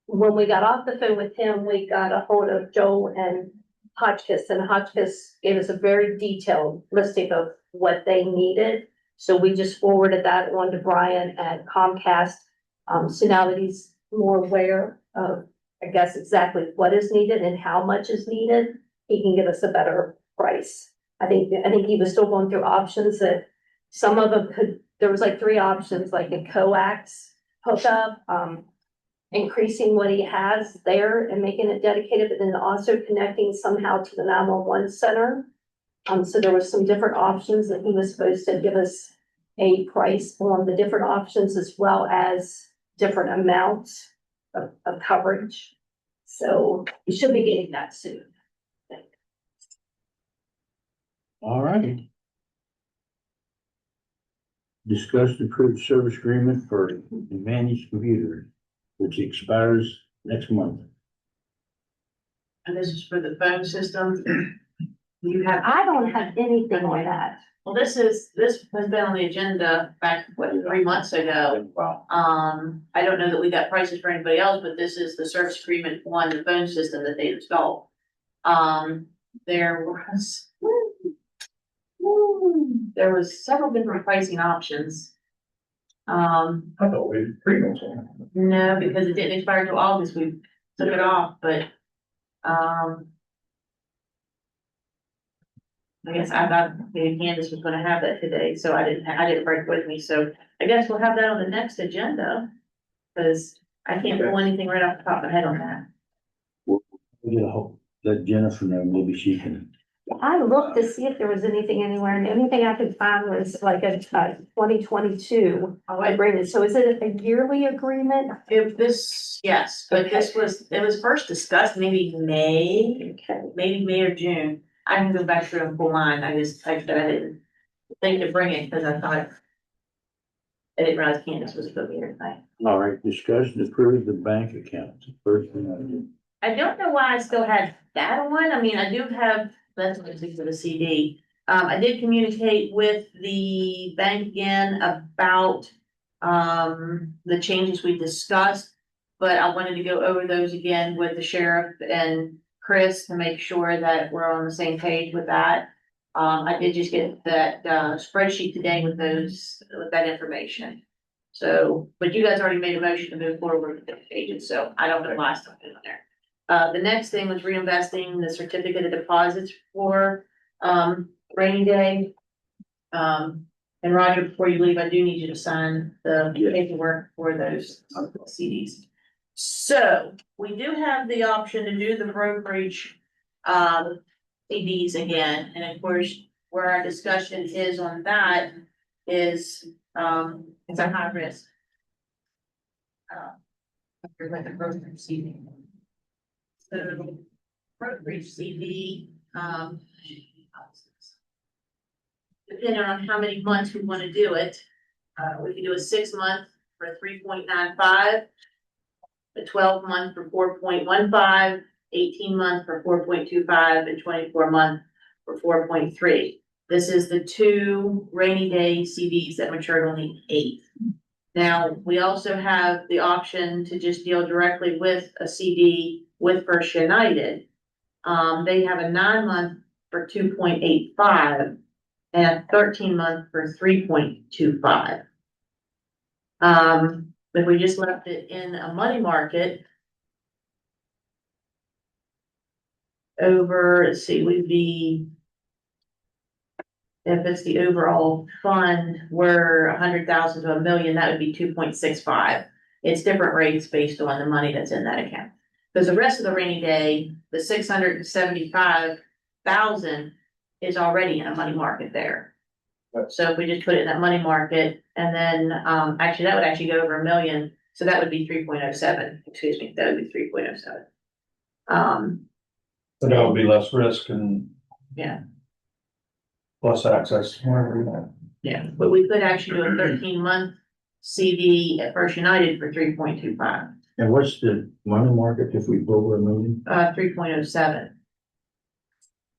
When we got off the phone with him, we got a hold of Joel and Hotchkiss, and Hotchkiss gave us a very detailed listing of what they needed. So we just forwarded that on to Brian at Comcast. So now that he's more aware of, I guess, exactly what is needed and how much is needed, he can give us a better price. I think he was still going through options that some of them could, there was like 3 options, like a coax hookup, increasing what he has there and making it dedicated, but then also connecting somehow to the 911 center. So there was some different options that he was supposed to give us a price on the different options as well as different amounts of coverage. So you should be getting that soon. All right. Discuss the approved service agreement for Advantage Computer, which expires next month. And this is for the phone system. You have, I don't have anything on that. well, this has been on the agenda back, 3 months ago. Wow. I don't know that we got prices for anybody else, but this is the service agreement on the phone system that they installed. There was several different pricing options. I thought we had premiums on it. No, because it didn't expire till August, we took it off, but, I guess I thought maybe Candace was gonna have that today, so I didn't bring it with me, so I guess we'll have that on the next agenda. Cause I can't pull anything right off the top of my head on that. Let Jennifer know, maybe she can. I looked to see if there was anything anywhere, and anything I could find was like a 2022 agreement. So is it a yearly agreement? Yes, but it was first discussed maybe May, Okay. maybe May or June. I can go back through and pull mine, I didn't think to bring it, cause I thought I didn't realize Candace was supposed to be here tonight. All right, discuss and approve the bank account. First thing I do. I don't know why I still had that on, I mean, I do have, that's what I think for the CD. I did communicate with the bank again about, the changes we discussed. But I wanted to go over those again with the sheriff and Chris to make sure that we're on the same page with that. I did just get that, spreadsheet today with that information. So, but you guys already made a motion to move forward with the pages, so I don't know why I still put it on there. The next thing was reinvesting the certificate of deposits for, rainy day. And Roger, before you leave, I do need you to sign the paperwork for those CDs. So we do have the option to do the brokerage, CDs again, and of course, where our discussion is on that is, it's a high risk. Like a brokerage CD. So brokerage CD, depending on how many months we want to do it, we can do a 6 month for 3.95, a 12 month for 4.15, 18 month for 4.25, and 24 month for 4.3. This is the 2 rainy day CDs that matured on the 8th. Now, we also have the option to just deal directly with a CD with First United. They have a 9 month for 2.85 and a 13 month for 3.25. If we just left it in a money market over, let's see, we'd be, if it's the overall fund, we're 100,000 to $1 million, that would be 2.65. It's different rates based on the money that's in that account. Because the rest of the rainy day, the 675,000 is already in a money market there. So if we just put it in that money market, and then, actually, that would actually go over $1 million, so that would be 3.07, excuse me, that would be 3.07. So that would be less risk and. Yeah. Plus access. Yeah, but we could actually do a 13 month CD at First United for 3.25. And what's the money market if we go over a million? 3.07.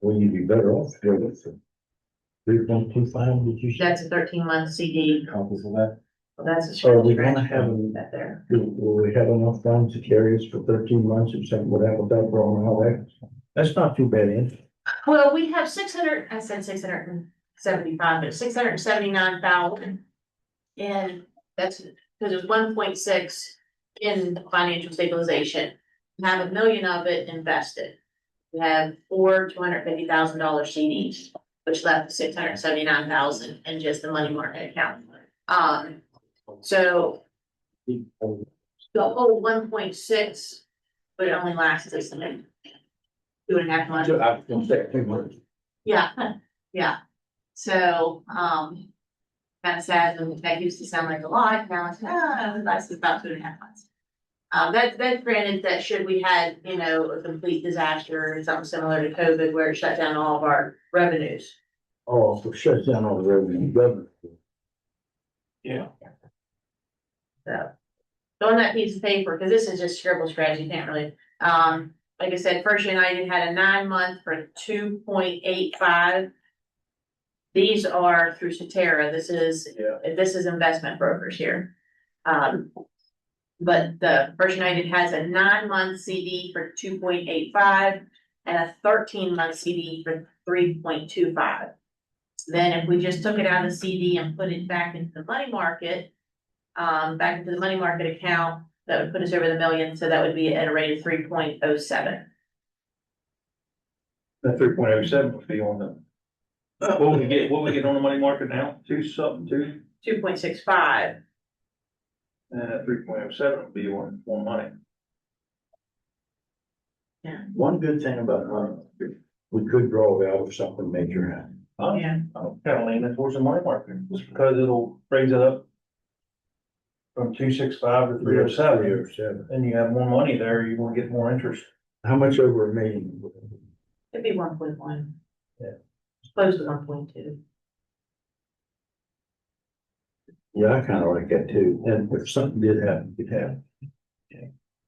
Will you be better off doing it for 3.25, did you say? That's a 13-month CD. Copies of that. Well, that's a. So we wanna have That there. Will we have enough funds to carry us for 13 months if something would happen without growing out there? That's not too bad, is it? Well, we have 600, I said 675, but 679,000. And that's because there's 1.6 in financial stabilization. We have $1 million of it invested. We have 4 $250,000 CDs, which left 679,000 in just the money market account. So the whole 1.6, but it only lasts us like 2.5 months. I was gonna say 2 months. Yeah, yeah. So, kind of sad, and that used to sound like a lot, now it's, it lasts about 2.5 months. That's granted that should we had, you know, a complete disaster or something similar to COVID where it shut down all of our revenues. Oh, so shut down all the revenue government. Yeah. So on that piece of paper, because this is just scribble scratch, you can't really, like I said, First United had a 9-month for 2.85. These are through Cetera. This is investment brokers here. But the First United has a 9-month CD for 2.85 and a 13-month CD for 3.25. Then if we just took it out of the CD and put it back into the money market, back into the money market account, that would put us over the million, so that would be at a rate of 3.07. That 3.07 would be on the. What we get on the money market now? 2.65. 2.65. And that 3.07 would be on money. One good thing about money, we could draw it out if something major happened. Yeah. I'm kind of leaning towards the money market, just because it'll raise it up from 2.65 to 3.07, and you have more money there, you're gonna get more interest. How much over a million? It'd be 1.1. Yeah. Close to 1.2. Yeah, I kind of like that too. And if something did happen, it could happen.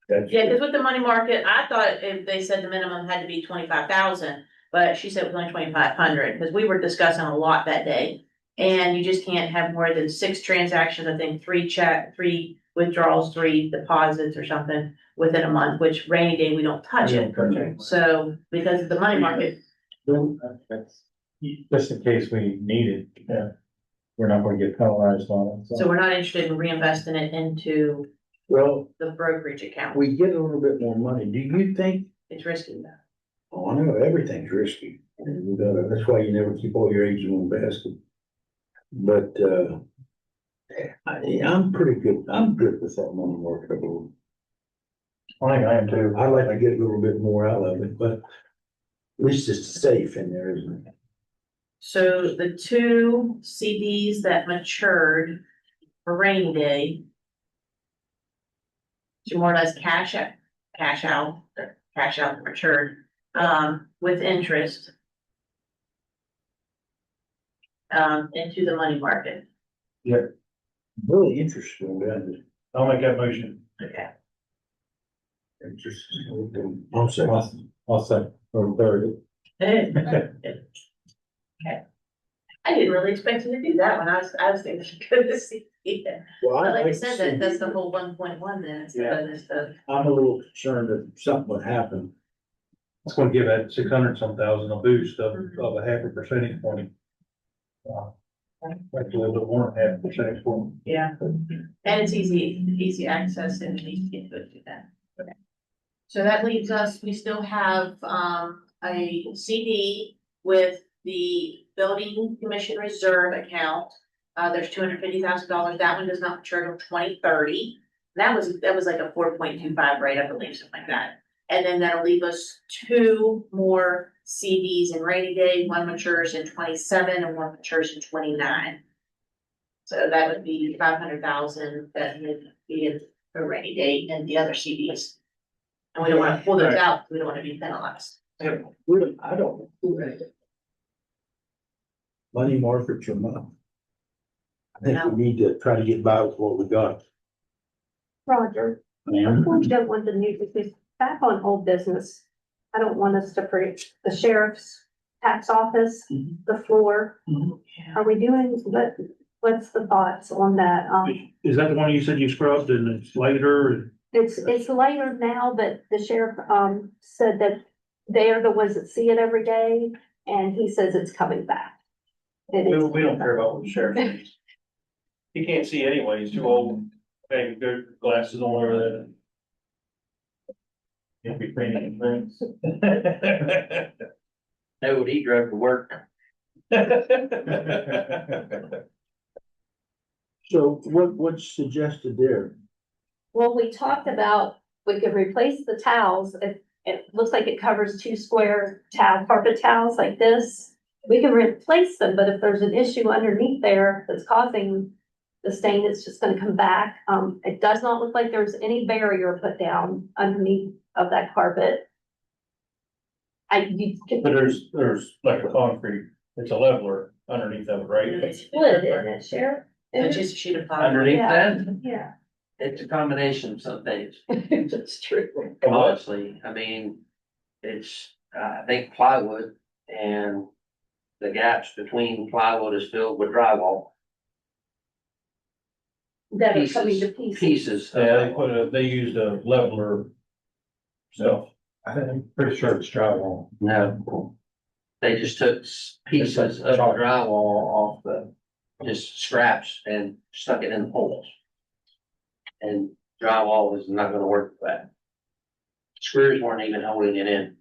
That's. Yeah, because with the money market, I thought if they said the minimum had to be 25,000, but she said it was only 2,500, because we were discussing a lot that day. And you just can't have more than 6 transactions, I think 3 withdrawals, 3 deposits or something within a month, which rainy day, we don't touch it. So because of the money market, Just in case we need it. Yeah. We're not gonna get penalized on it. so we're not interested in reinvesting it into Well, the brokerage account. we get a little bit more money. Do you think? It's risky though. Oh, I know, everything's risky. And, that's why you never keep all your eggs in one basket. But, I'm pretty good. I'm good with that money market. I think I am too. I'd like to get a little bit more out of it, but at least it's safe in there, isn't it? So the 2 CDs that matured for rainy day, to more or less cash out matured, with interest, into the money market. Really interesting, man. I'll make that motion. Okay. Interesting. I'll say. I'll second or third. Okay. I didn't really expect you to do that one. I was thinking good to see it. Well, But like I like said, that's the whole 1.1 then, instead of just the. I'm a little concerned that something would happen. It's gonna give that 600-some-thousand a boost of a 0.5 percentage point. Like a little bit more than 0.5 percentage point. Yeah, and it's easy access and easy to get to do that. Okay. So that leaves us, we still have, a CD with the building commission reserve account. There's $250,000. That one does not mature till 2030. That was like a 4.25 rate, I believe, something like that. And then that'll leave us 2 more CDs in rainy day. One matures in 27 and one matures in 29. So that would be 500,000 that would be in a rainy day and the other CDs. And we don't want to pull those out. We don't want to be penalized. I don't. Money markets or not. I think we need to try to get by with what we got. Roger, Ma'am? We don't want the new, because back on old business, I don't want us to forget the sheriff's tax office, the floor. Are we doing, what's the thoughts on that? Is that the one you said you scrubbed and it's later? It's later now, but the sheriff, said that they're the ones that see it every day, and he says it's coming back. It is. We don't care about what the sheriff thinks. He can't see anyway, he's too old, maybe good glasses on over there. He'll be cleaning things. Know what he drove to work. So what's suggested there? Well, we talked about, we could replace the towels, it looks like it covers 2 square carpet towels like this. We can replace them, but if there's an issue underneath there that's causing the stain, it's just gonna come back. It does not look like there's any barrier put down underneath of that carpet. But there's like a concrete, it's a leveler underneath of it, right? It's wood, isn't it, Sheriff? It's just a sheet of plywood. Underneath Yeah. that, Yeah. it's a combination of some things. That's true. Honestly, I mean, it's, I think plywood and the gaps between plywood is filled with drywall. That are coming to Pieces, pieces. pieces. of Yeah, drywall. they used a leveler stuff. I'm pretty sure it's drywall. No. They just took pieces of the drywall off just scraps and stuck it in the holes. And drywall is not gonna work with that. Screws weren't even holding it in.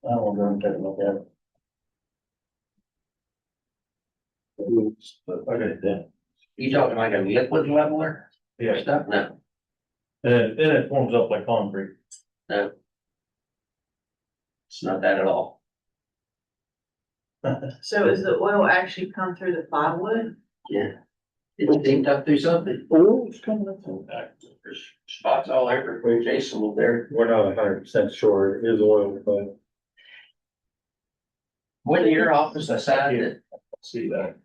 I don't know, I'm taking a look at it. Okay, then. You talking like a liquid leveler Yeah, stuff? No, and it forms up like concrete. no. It's not that at all. So is the oil actually come through the plywood? Yeah. It's deemed up through something. Oh, it's coming up. There's spots all over where Jason was there. We're not 100% sure it is oil, but Went to your office, I sat it, See that?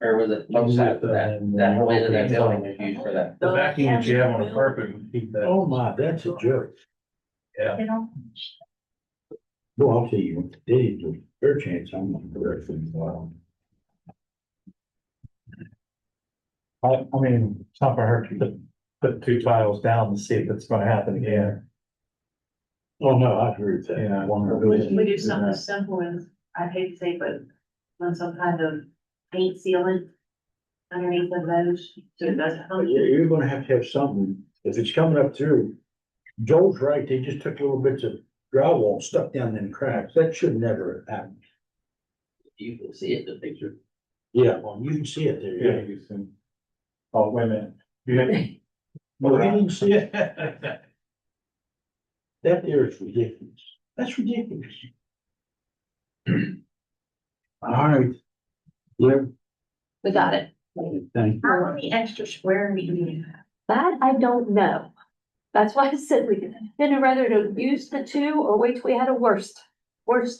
or was it both sides of that whole end of that building was used for that. The vacuum that you have on the carpet would keep that. Oh my, that's a joke. You know? Well, I'll tell you, they didn't do their chance, I'm not correctly. I mean, it's not gonna hurt to put 2 tiles down to see if it's gonna happen again. Oh, no, I agree with that. Yeah. We do something simple and I'd hate to say, but on some kind of paint sealant underneath of those, so it doesn't. But yeah, you're gonna have to have something, if it's coming up through. Joel's right, they just took little bits of drywall, stuck down in cracks, that should never happen. You can see it in the picture. Yeah, well, you can see it there, Yeah, yeah. you can. Oh, wait a minute. You didn't- Well, you didn't see it, that there is ridiculous, that's ridiculous. All right. Yeah, We got it. thank you. How many extra square feet do you have? That I don't know. That's why I said we could, then rather to use the 2 or wait till we had a worst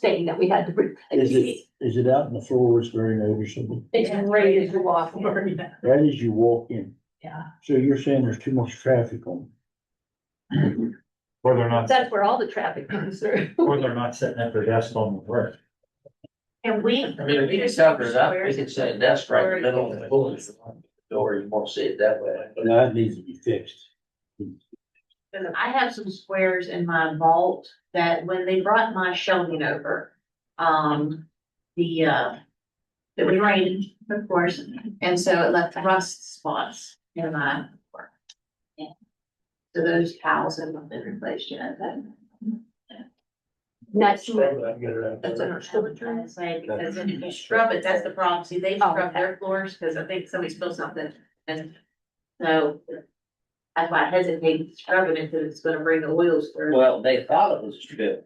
thing that we had to replace. Is it out in the floor where it's very noticeable? It's right as you walk in. Right as you walk in, Yeah, so you're saying there's too much traffic on? Or they're not, that's where all the traffic comes through. or they're not sitting at their desk on the work. And we. I mean, we can cover it up, we could set a desk right in the middle of the building. Or you won't see it that way. No, that needs to be fixed. I have some squares in my vault that when they brought my shelving over, it was raining, of course, and so it left rust spots in my work. So those towels have not been replaced yet. That's, That's what I'm still trying to say, because if you scrub it, that's the problem. See, they Oh, scrub okay. their floors, because I think somebody spilled something, and so that's why I hesitate scrubbing it, because it's gonna bring the oils through. Well, they thought it was spilled.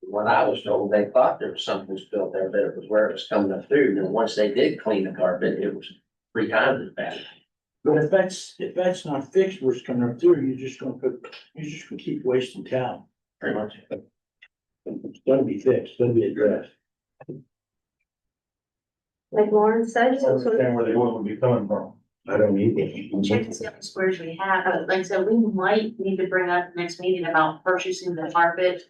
When I was told, they thought there was something spilled there, but it was where it was coming up through, and once they did clean the carpet, it was 3 times as bad. But if that's not fixed, where it's coming up through, you're just gonna keep wasting time. Pretty much. It's gonna be fixed, it's gonna be addressed. like Lauren said, I understand where the oil would be coming from. I don't need Check it. to see how many squares we have, but like I said, we might need to bring up next meeting about purchasing the carpet.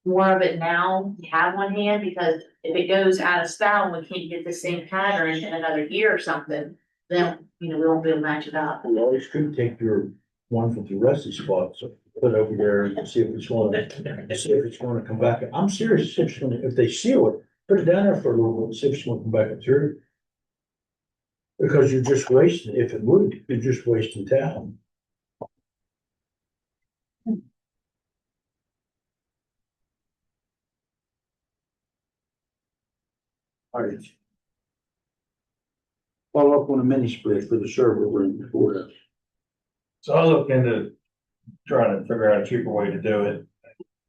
More of it now, to have on hand, because if it goes out of style, and we can't get the same pattern in another year or something, then, we won't be able to match it up. We always could take your one with the rusty spots, put it over there and see if it's gonna come back. I'm serious, see if it's gonna, if they seal it, put it down there for a little bit, see if it's gonna come back through. Because you're just wasting, if it would, you're just wasting time. All right. Follow up on a mini split for the server room before that. So I looked into trying to figure out a cheaper way to do it.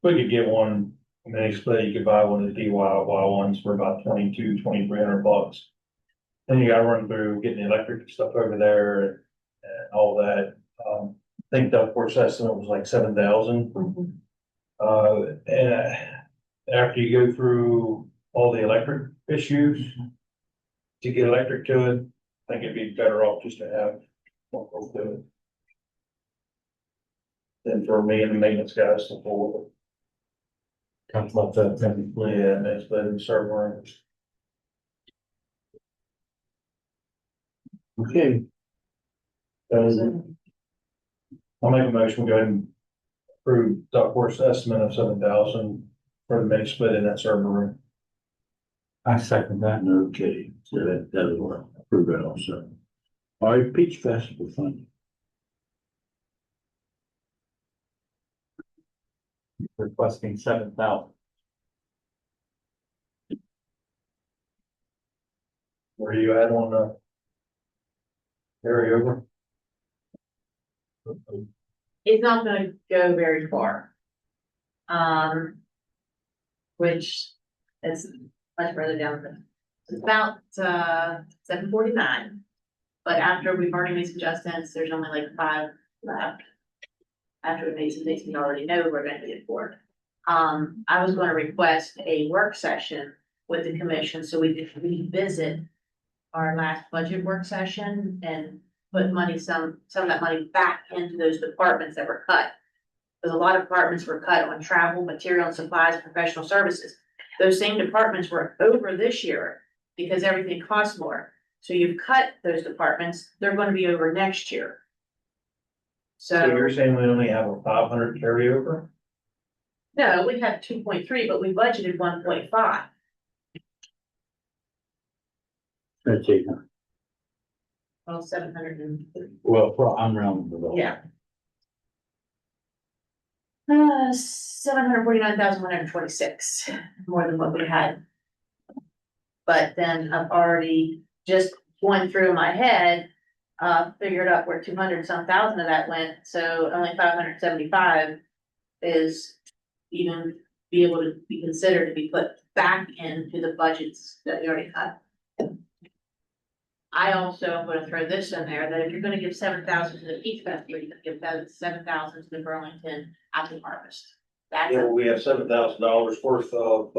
We could get one, mini split, you could buy one of the DIY ones for about $2,300. Then you gotta run through getting the electric stuff over there and all that. I think the course estimate was like 7,000. And after you go through all the electric issues to get electric to it, I think it'd be better off just to have one go do it. Than for me and the maintenance guys to pull it. Talked about that, yeah, that's better than server. Okay, I'll make a motion, go ahead and approve the course estimate of 7,000 for the mini split in that server room. I second that. okay, so that'll work, approve that also. All right, Peach Festival Fund. Requesting 7,000. Where you at on the carryover? It's not gonna go very far. Which is much further down. It's about, 7:49. But after we've already made some adjustments, there's only like 5 left. After we made some things we already know we're gonna get for. I was gonna request a work session with the commission so we could revisit our last budget work session and put money, some of that money back into those departments that were cut. Because a lot of departments were cut on travel, material and supplies, and professional services. Those same departments were over this year because everything costs more. So you've cut those departments, they're gonna be over next year. So you're saying we only have a 500 carryover? No, we have 2.3, but we budgeted 1.5. That's it. Well, 700 and, Well, I'm rounding it off. yeah. 749,126, more than what we had. But then I've already just going through my head, figured out where 200 some thousand of that went, so only 575 is even be able to be considered to be put back into the budgets that we already cut. I also am gonna throw this in there, that if you're gonna give 7,000 to the Peach Festival, you can give that 7,000 to the Burlington Apple Harvest. That's, Yeah, we have $7,000 worth of,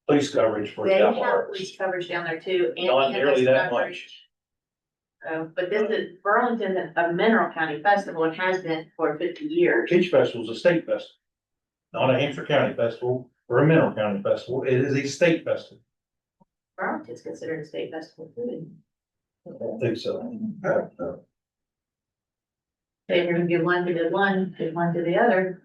police coverage for they the have Apple police coverage down there too. and Not nearly EMS that coverage. But this is Burlington, a Mineral County festival, and has been for 50 years. Peach Festival is a state festival. Not a Hampshire County festival or a Mineral County festival. It is a state festival. Burlington's considered a state festival too. I don't think so. They are gonna give one to the one, give one to the other.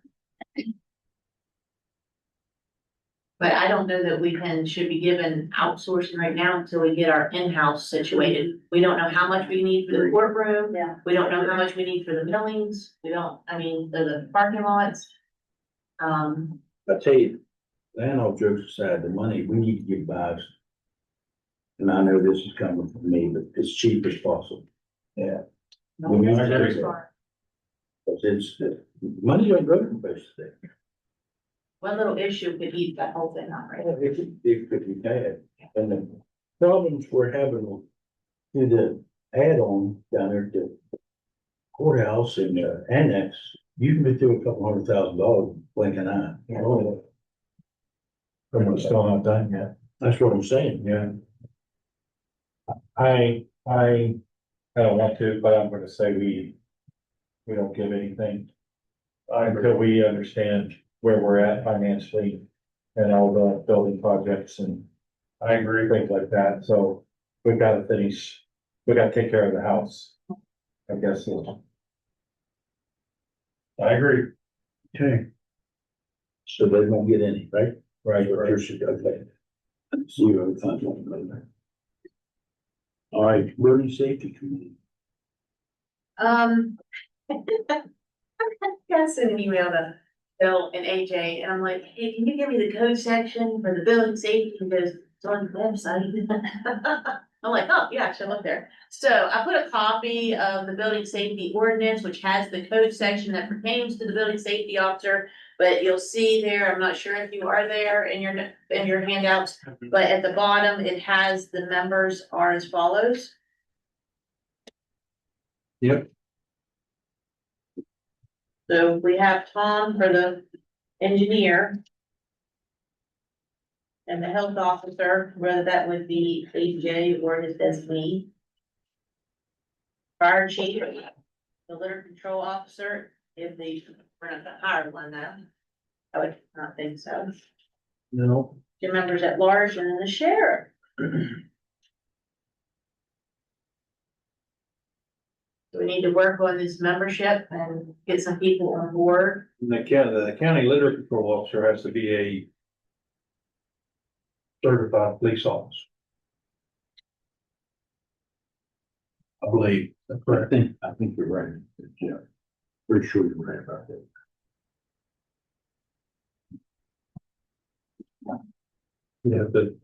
But I don't know that we should be given outsourcing right now until we get our in-house situated. We don't know how much we need for the courtroom. Yeah. We don't know how much we need for the buildings. We don't, the parking lots. I tell you, and all jokes aside, the money, we need to give back. And I know this is coming from me, but as cheap as possible. Yeah. We need to agree. do that. Because it's, money don't go to places there. One little issue could eat that whole thing up, right? It could be bad. And the problems we're having with the add-on down there at the courthouse and annex, you can be through $200,000 blinking eye. Oh. It's still not done yet. That's what I'm saying. Yeah. I I don't want to, but I'm gonna say we don't give anything until we understand where we're at financially and all the building projects and I agree, things like that. So we've got to finish, we got to take care of the house. I guess. I agree. Okay. So they won't get any, right? Right, Or right. should, okay. Zero content later. All right, building safety committee. I sent an email to Bill and AJ, and I'm like, hey, can you give me the code section for the building safety, because it's on the website. I'm like, oh, yeah, I should look there. So I put a copy of the building safety ordinance, which has the code section that pertains to the building safety officer. But you'll see there, I'm not sure if you are there in your handouts, but at the bottom, it has the members are as follows. Yep. So we have Tom for the engineer. And the health officer, whether that would be AJ or his designee. Fire chief, the litter control officer, if we're not gonna hire one now. I would not think so. No. Two members at large and then the sheriff. So we need to work on this membership and get some people on board. The county litter control officer has to be a certified police officer. I believe. I think you're right. Yeah. Pretty sure you're right about that. You have to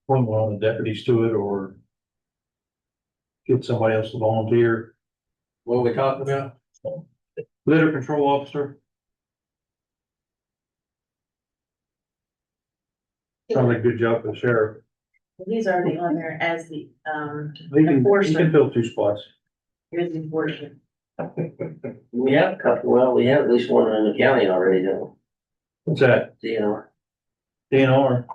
appoint one of the deputies to it or get somebody else to volunteer. What are we talking about? Litter control officer. Sounds like a good job for the sheriff. He's already on there as the, He can enforcer. fill 2 spots. Here's the enforcer. We have a couple, well, we have at least one in the county already, though, What's that? DNR. DNR.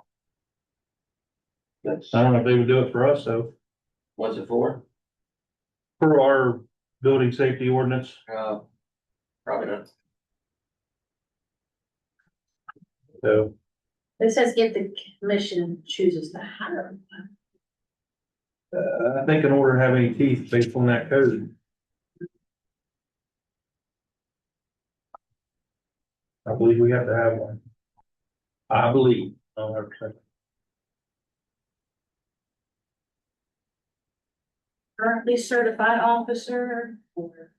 That's, I don't know if they would do it for us though. what's it for? For our building safety ordinance. Probably not. So It says if the commission chooses to hire. I think in order to have any teeth based on that code. I believe we have to have one. I believe. Currently certified officer or?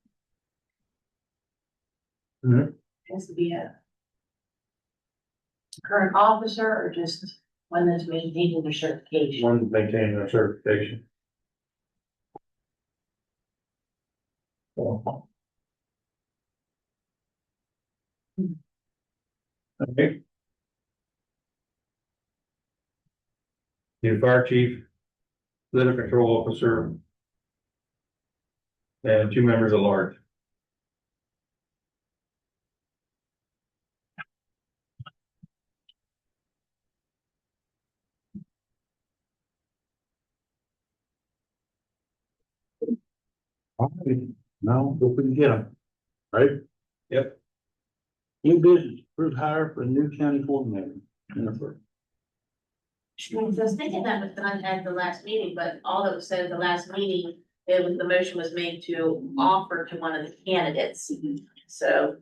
Mhm. Has to be a current officer or just one that's maintaining their certification? One maintaining their certification. Okay. New fire chief, litter control officer. And 2 members at large. No, if we can get them, right? Yep. New business, approved hire for a new county coordinator. Jennifer. I was thinking that was done at the last meeting, but all that was said at the last meeting, the motion was made to offer to one of the candidates. So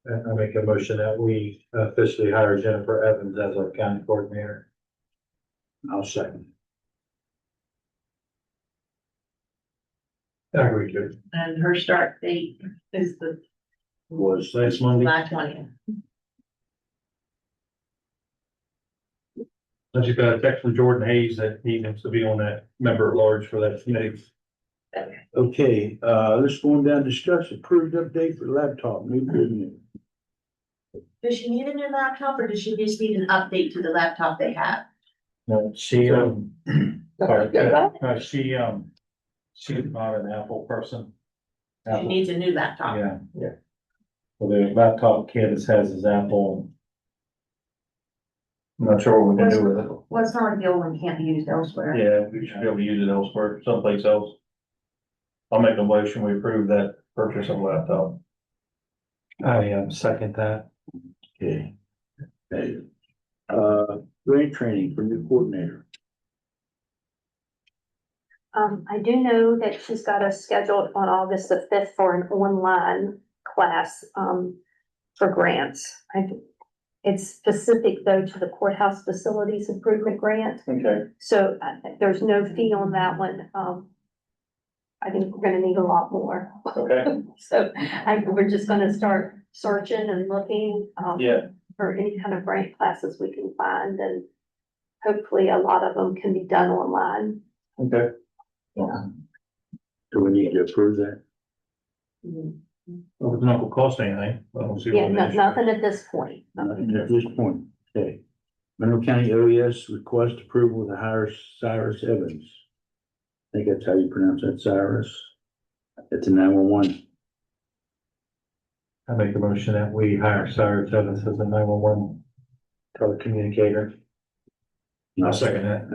And I make a motion that we officially hire Jennifer Evans as our county coordinator. I'll second. I agree to it. and her start date is the Was Last Monday, July 20th. I just got a text from Jordan Hayes that he wants to be on that member at large for that committee. okay, let's go on down, discuss approved update for laptop, new business. Does she need a new laptop or does she just need an update to the laptop they have? No, she's not an Apple person. She needs a new laptop. Yeah, yeah. Well, the laptop Candace has is Apple. I'm not sure what we can do with it. Well, it's not like the old one can't be used elsewhere. Yeah, we should be able to use it elsewhere, someplace else. I'll make a motion, we approve that purchase of laptop. I second that. Okay. Okay. Grant training for new coordinator. I do know that she's got us scheduled on August the 5th for an online class, for grants. It's specific though to the courthouse facilities improvement grant. Okay. So there's no fee on that one. I think we're gonna need a lot more. Okay. So we're just gonna start searching and looking, Yeah, for any kind of grant classes we can find, and hopefully a lot of them can be done online. okay. Do we need to approve that? Well, it's not gonna cost anything. I don't see what Yeah, it is. nothing at this point. Nothing at this point. Okay. Monroe County OES request approval to hire Cyrus Evans. I think that's how you pronounce that, Cyrus. It's a 911. I make the motion that we hire Cyrus Evans as a 911 telecommunicator. I'll second that.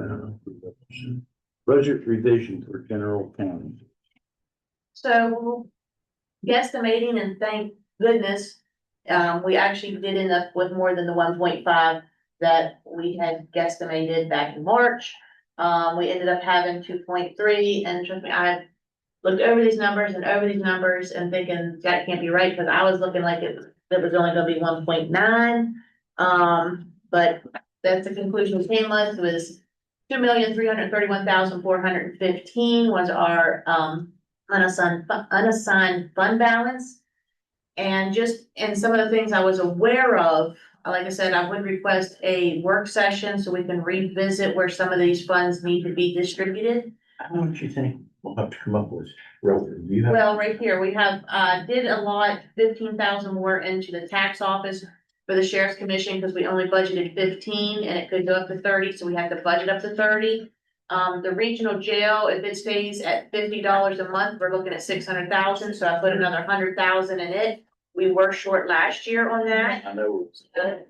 Budget revision for general county. So guesstimating, and thank goodness, we actually did end up with more than the 1.5 that we had guesstimated back in March. We ended up having 2.3, and trust me, I looked over these numbers and thinking that can't be right, because I was looking like it was only gonna be 1.9. But that's the conclusion we came with, was 2,331,415 was our unassigned fund balance. And just, and some of the things I was aware of, like I said, I would request a work session so we can revisit where some of these funds need to be distributed. What do you think? We'll have to come up with. Do you have? Well, right here, we have, did allot 15,000 more into the tax office for the sheriff's commission, because we only budgeted 15 and it could go up to 30, so we have to budget up to 30. The regional jail, if it stays at $50 a month, we're looking at 600,000, so I put another 100,000 in it. We were short last year on that. I know. Put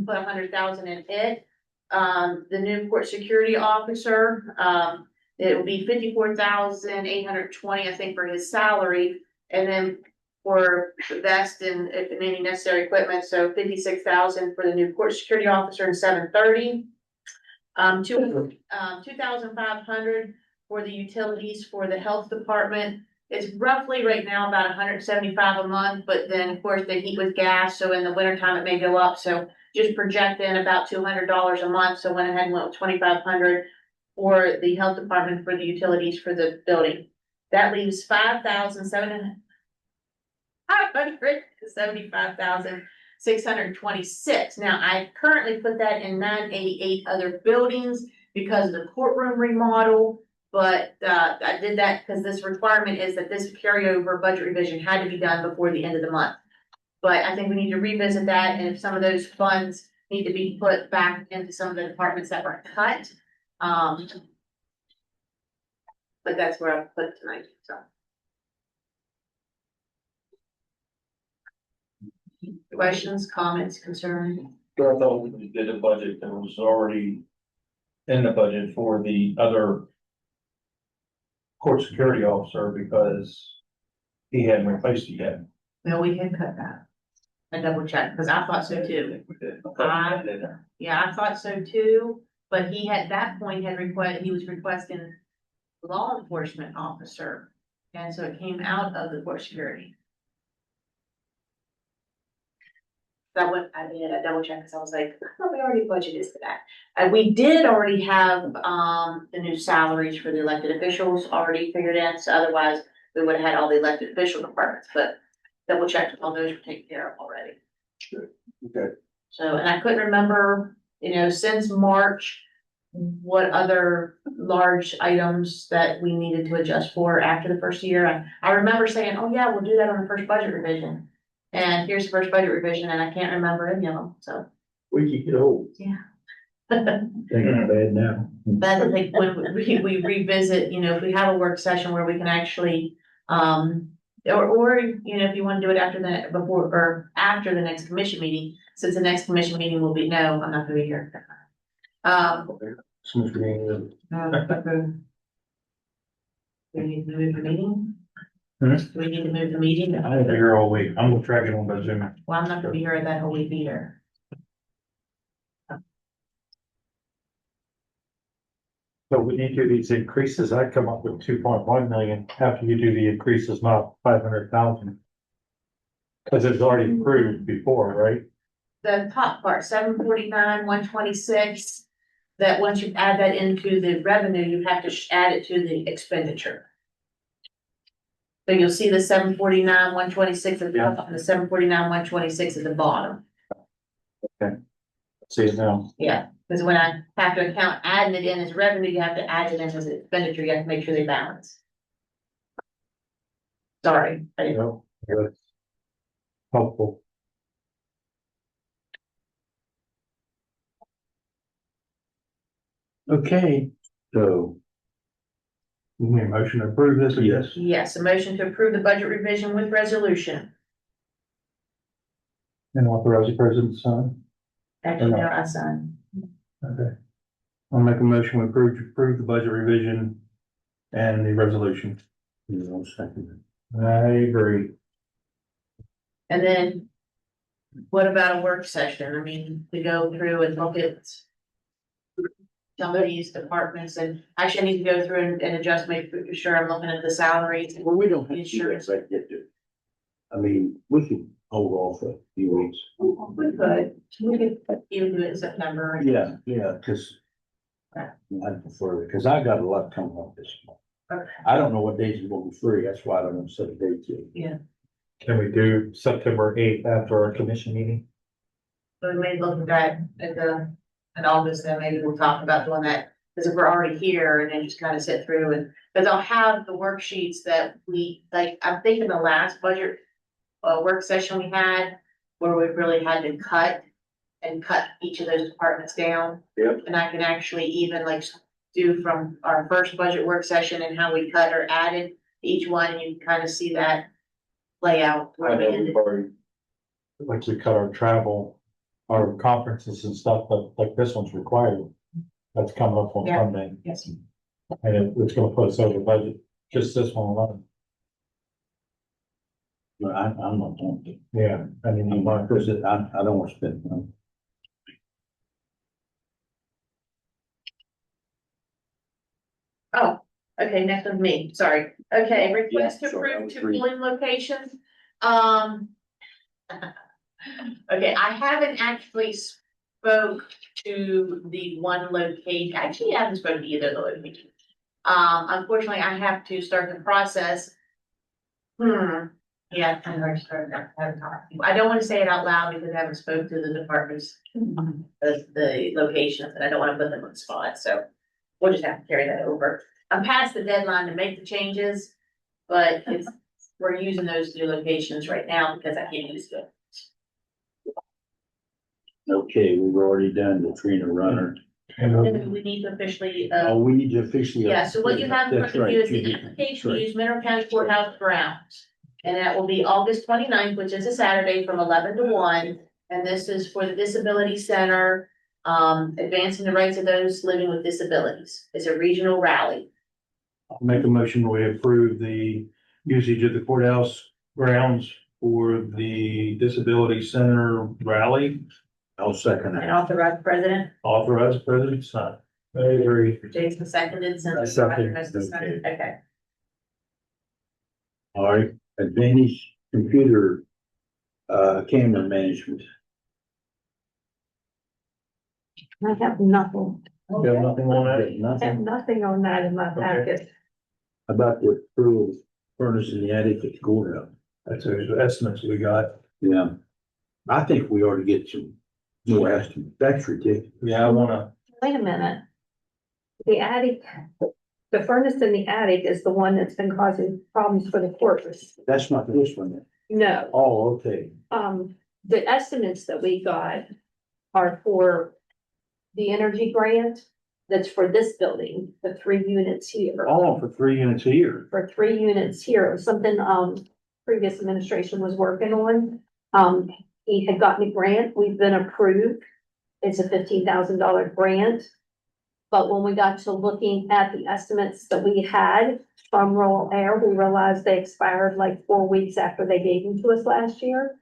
100,000 in it. The new court security officer, it will be 54,820, I think, for his salary, and then for the vest and any necessary equipment, so 56,000 for the new court security officer and 730. 2,500 for the utilities for the health department. It's roughly right now about 175 a month, but then of course they heat with gas, so in the wintertime it may go up, so just project in about $200 a month, so went ahead and went with 2,500 for the health department for the utilities for the building. That leaves 575,626. Now, I currently put that in 988 other buildings because of the courtroom remodel. But, I did that because this requirement is that this carryover budget revision had to be done before the end of the month. But I think we need to revisit that, and if some of those funds need to be put back into some of the departments that were cut. But that's where I put it tonight, so. Questions, comments, concerns? I thought we did a budget that was already in the budget for the other court security officer, because he hadn't replaced it yet. No, we had cut that. I double checked, because I thought so too. Yeah, I thought so too, but he had, that point had he was requesting law enforcement officer. And so it came out of the court security. That went, I double checked, because I was like, I thought we already budgeted for that. And we did already have, the new salaries for the elected officials already figured in, so otherwise we would have had all the elected official departments, but double checked, all those were taken care of already. Okay. So, and I couldn't remember, since March, what other large items that we needed to adjust for after the first year. I remember saying, oh yeah, we'll do that on the first budget revision. And here's the first budget revision, and I can't remember any of them, so. We keep it old. Yeah. Think it's bad now. But I think when we revisit, if we have a work session where we can actually, or if you want to do it after before or after the next commission meeting, since the next commission meeting will be, no, I'm not gonna be here. Seems to be, Do we need to move the meeting? Hmm? Do we need to move the meeting? I won't be here all week. I'm gonna try to get on by Zoom. Well, I'm not gonna be here that whole week either. So we need to do these increases. I come up with 2.1 million after you do the increases, not 500,000. Cause it's already approved before, right? The top part, 749, 126. That once you add that into the revenue, you have to add it to the expenditure. So you'll see the 749, 126 at the top, and the 749, 126 at the bottom. See it now. Yeah, because when I have to account adding it in as revenue, you have to add it in as expenditure, you have to make sure they balance. Sorry, I didn't- No, that's helpful. Okay, so. You need a motion to approve this, I guess? yes, a motion to approve the budget revision with resolution. And authorize the president to sign? Actually, no, I signed. Okay. I'll make a motion to approve the budget revision and the resolution. I agree. And then what about a work session? I mean, to go through and look at some of these departments, and actually I need to go through and adjust, make sure I'm looking at the salaries. Well, we don't have to do Insurance. this, I get to. I mean, we can hold off a few weeks. We could even do it in September. Yeah, cause. I'd prefer it, cause I got a lot coming up this month. Okay. I don't know what days are gonna be free, that's why I don't want to set a date yet. Can we do September 8th after our commission meeting? So we may look at that in August, then maybe we'll talk about doing that, because if we're already here and then just kind of sit through and, because I'll have the worksheets that we, like, I'm thinking the last budget work session we had, where we really had to cut each of those departments down. Yep. And I can actually even like do from our first budget work session and how we cut or added each one, and you can kind of see that layout. Where we ended. Like we cut our travel, our conferences and stuff, but like this one's required. That's coming up on Yeah. Sunday, Yes. and it's gonna put us over budget, just this one alone. But I'm not going to. Yeah, I mean, you might, Cause I don't want to spend money. Oh, okay, next with me, sorry. Okay, request to Yeah, sorry, I approve was two reading. polling locations. Okay, I haven't actually spoke to the one location, actually, I haven't spoken to either of the locations. Unfortunately, I have to start the process. Yeah, I already started that. I don't want to say it out loud because I haven't spoken to the departments, the locations, and I don't want to put them on the spot, so we'll just have to carry that over. I'm past the deadline to make the changes, but we're using those new locations right now because I can't use them. Okay, we've already done the Trina Runner. And we need to officially, Oh, we need to officially. yeah, so what you have in That's front of you right, is the did. application to That's right. use Mineral County Courthouse grounds. And that will be August 29th, which is a Saturday from 11 to 1. And this is for the Disability Center, advancing the rights of those living with disabilities. It's a regional rally. I'll make a motion, we approve the usage of the courthouse grounds for the Disability Center rally. I'll second And that. authorize president, Authorized president to sign. I agree. Jason seconded, since. I second, Okay. All right, Advantage Computer, camera management. I have nothing. You have nothing on that? I have Nothing nothing on that in my packet. about the approval of furnace in the attic at the courthouse. That's the estimates we got. Yeah. I think we ought to get some more estimates. That's ridiculous. Yeah, I wanna, Wait a minute. The attic, the furnace in the attic is the one that's been causing problems for the courts. That's not this one. No, Oh, okay. the estimates that we got are for the energy grant that's for this building, the 3 units here. Oh, for 3 units a year. For 3 units here, it was something, previous administration was working on. he had gotten a grant, we've been approved. It's a $15,000 grant. But when we got to looking at the estimates that we had from Rural Air, we realized they expired like 4 weeks after they gave them to us last year.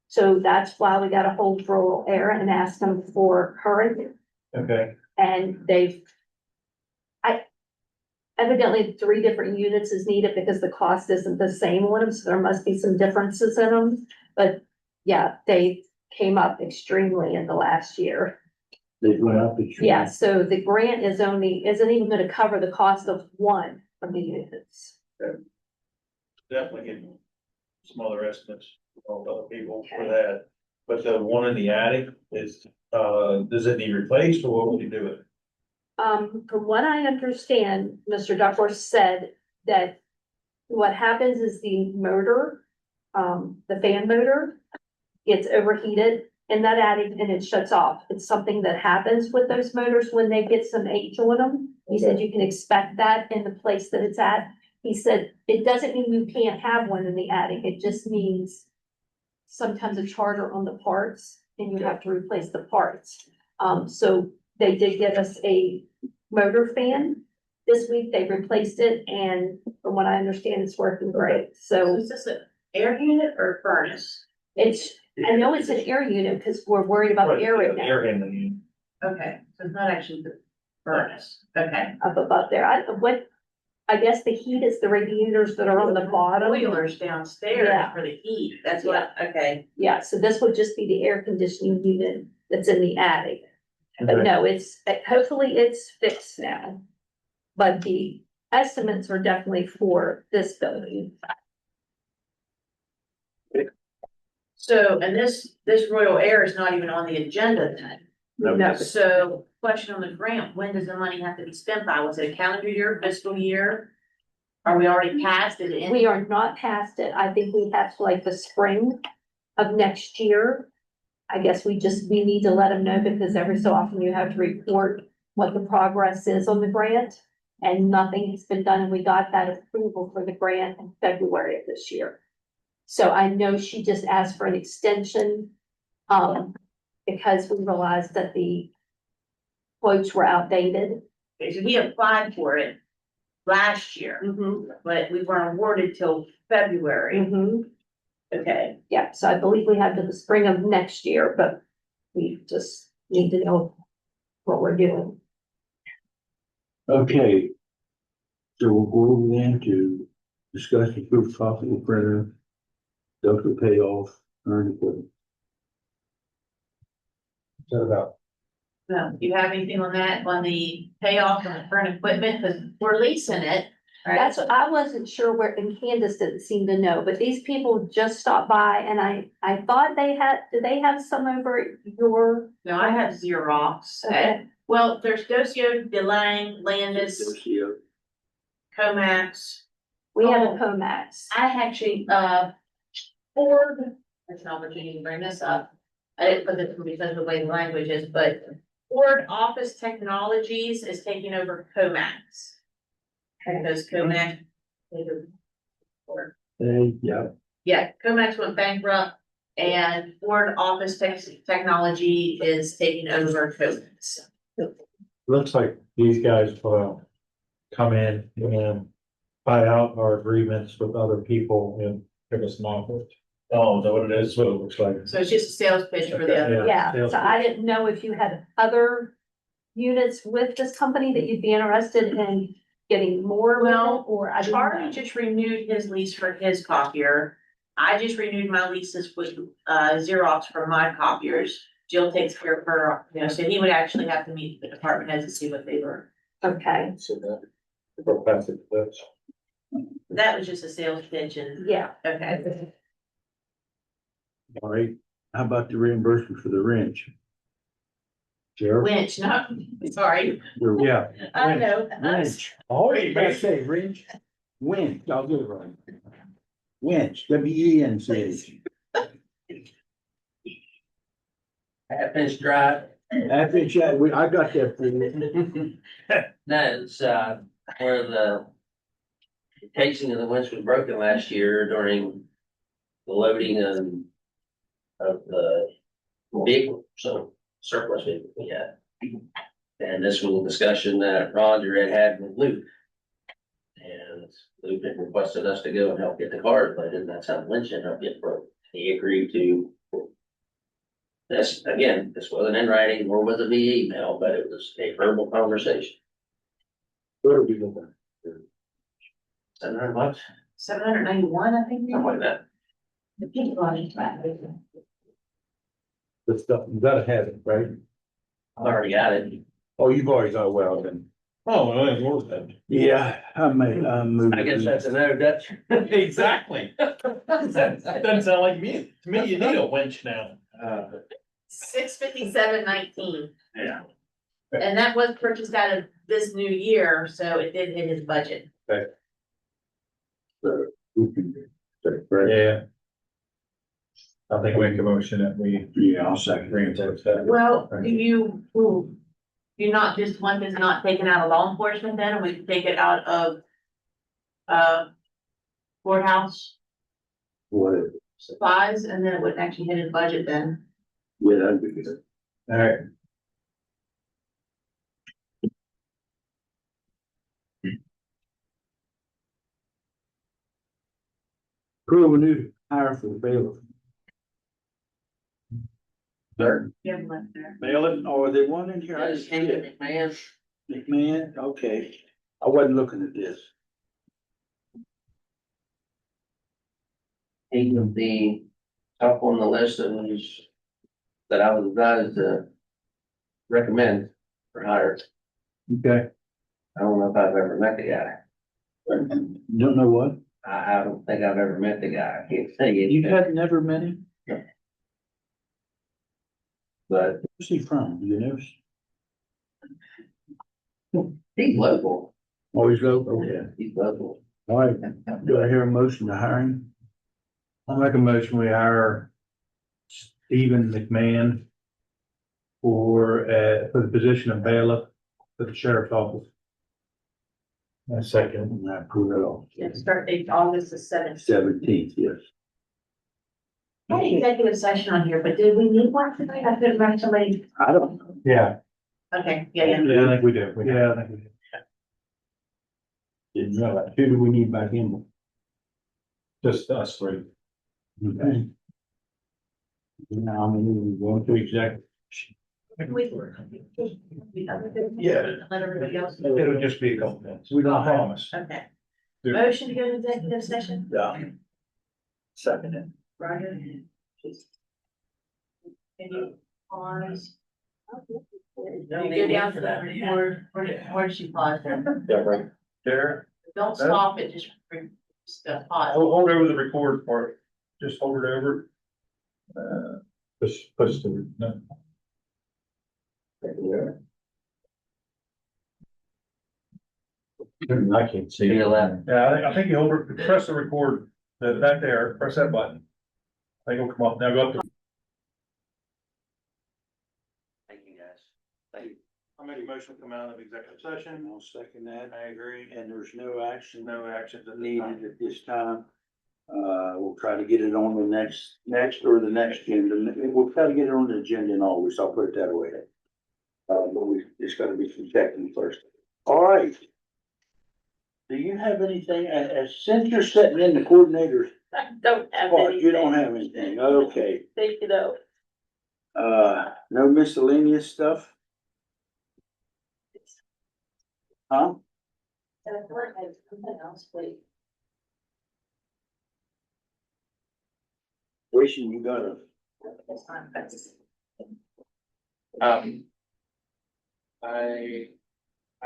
So that's why we got a hold of Rural Air and asked them for current, Okay, and evidently 3 different units is needed because the cost isn't the same on them, so there must be some differences in them. But yeah, they came up extremely in the last year. They went up. Yeah, so the grant isn't even gonna cover the cost of one of the units. Definitely getting some other estimates from other people for that. But the one in the attic is, does it need replaced or what would you do with it? From what I understand, Mr. Duckworth said that what happens is the motor, the fan motor gets overheated in that attic and it shuts off. It's something that happens with those motors when they get some age on them. He said you can expect that in the place that it's at. He said it doesn't mean you can't have one in the attic. It just means sometimes a charger on the parts and you have to replace the parts. So they did get us a motor fan this week. They replaced it, and from what I understand, it's working great. So So is this an air unit or a furnace? I know it's an air unit because we're worried about the air right now Air handling unit. Okay, so it's not actually the furnace, okay. up above there. I guess the heat is the radiators that are on the bottom. Boilers downstairs Yeah. for the heat, that's what, okay. Yeah, so this would just be the air conditioning unit that's in the attic. But Okay. no, hopefully it's fixed now. But the estimates are definitely for this building. So, and this Royal Air is not even on the agenda then. No, So, question on the grant, when does the money have to be spent by? Was it a calendar year, fiscal year? Are we already past it? in- we are not past it. I think we have to like the spring of next year. I guess we need to let them know because every so often you have to report what the progress is on the grant. And nothing has been done, and we got that approval for the grant in February of this year. So I know she just asked for an extension, because we realized that the quotes were outdated. Okay, so he applied for it last year, Mm-hmm. but we weren't awarded till February. Mm-hmm. Okay, Yeah, so I believe we have to the spring of next year, but we just need to know what we're doing. Okay. So we'll go over then to discuss the proof copy of printer, Delta payoff, earned equipment. is that about? so do you have anything on that, on the payoff on the current equipment, because we're leasing it, right? That's what I wasn't sure where, and Candace didn't seem to know, but these people just stopped by and I thought did they have some over at your? No, I have Xerox. Okay. Well, there's Docio, DeLang, Landis, Comax. We have a Comax. I actually, Ford, that's an opportunity to bring this up. I didn't put this because of the way the language is, but Ford Office Technologies is taking over Comax. Because Comax. Yeah. Yeah, Comax went bankrupt and Ford Office Technology is taking over Comax. Looks like these guys will come in and buy out our agreements with other people and give us an offer. Oh, is that what it That's is? what it looks like. So it's just a sales pitch for the other. Yeah, sales so I didn't know if you had other units with this company that you'd be interested in getting more with it, Well, or I didn't Charlie know. just renewed his lease for his copier. I just renewed my leases with Xerox for my copiers. Jill takes care of her, so he would actually have to meet the department heads and see what they were. Okay, So that, we'll pass it to this. That was just a sales pitch and, yeah, okay. All right, how about the reimbursement for the wrench? Sheriff? Winch, no, sorry, Yeah. I know. Wrench. Oh, I say wrench? Winch, I'll get it right. Winch, W-E-N-C-H. Half-inch drive. I think, yeah, I got that for you. That's, where the casing of the winch was broken last year during the loading of the vehicle, so surplus vehicle we had. And this was a discussion that Roger had with Luke. And Luke had requested us to go and help get the cars, but then that's how Lynch ended up getting broke. He agreed to. This, again, this wasn't in writing, nor was it via email, but it was a verbal conversation. What are we looking at? $700, $791, I think. something like that. The pink one is back. The stuff, you gotta have it, right? I already got it. Oh, you've alreys done well then. Oh, well, it's worth it. Yeah, I may, move. I guess that's a no, Dutch. Exactly. That doesn't sound like me. To me, you need a winch now. $657.19. Yeah. And that was purchased out of this new year, so it did hit his budget. Yeah. I think we make a motion that we. Yeah, I'll second. Reinforce that. Well, do you not just want this not taken out of law enforcement then, and we can take it out of courthouse Whatever. supplies, and then it wouldn't actually hit his budget then? Yeah, that'd be good. All right. Approve a new hire for the bailiff. Sir. You have one there. Bailiff, or there one in here? I didn't see it. Man, McMahon, okay. I wasn't looking at this. he was the top on the list that was, that I was advised to recommend for hire. Okay. I don't know if I've ever met the guy. Don't know what? I don't think I've ever met the guy. I can't say You it, had never met him? but Where's he from? Do you know? he's local. Oh, he's local? Yeah, he's local. All right, do I hear a motion to hire him? I'll make a motion, we hire Stephen McMahon for the position of bailiff for the sheriff's office. A second. And I approve it all. Yeah, start date August the 7th. 17th, yes. I had executive session on here, but did we need one tonight? I couldn't remember somebody. I don't know. Yeah. Okay, yeah. Yeah, I think we do. Yeah, I think we do. Didn't know that. Who do we need back in? Just us three. Okay. Now, I'm going to executive. Yeah. Let everybody else know. It'll just be a couple minutes. We don't have- promise. Okay. Yeah. Motion to go to executive session? Yeah. Second it. Roger. Any pause? You go down to the record, where did she pause there? Yeah, right. There. Don't stop it, just pause. Hold over the record part. Just hold it over. Push the, no. I can't see. Feel that. Yeah, I think you hold it, press the record, that there, press that button. I think it'll come up, now go up to. Thank you, guys. Thank you. I'll make a motion to come out of executive session. I'll second that. I agree. And there's no action No actions at this needed time. at this time. We'll try to get it on the next or the next agenda. We'll try to get it on the agenda in August. I'll put it that way. But we, it's gotta be some checking first. All right. Do you have anything, since you're sitting in the coordinator's I don't have spot, anything. you don't have anything, okay. Thank you though. No miscellaneous stuff? Huh? Something else, please. Wishing you got a, That's fine, that's-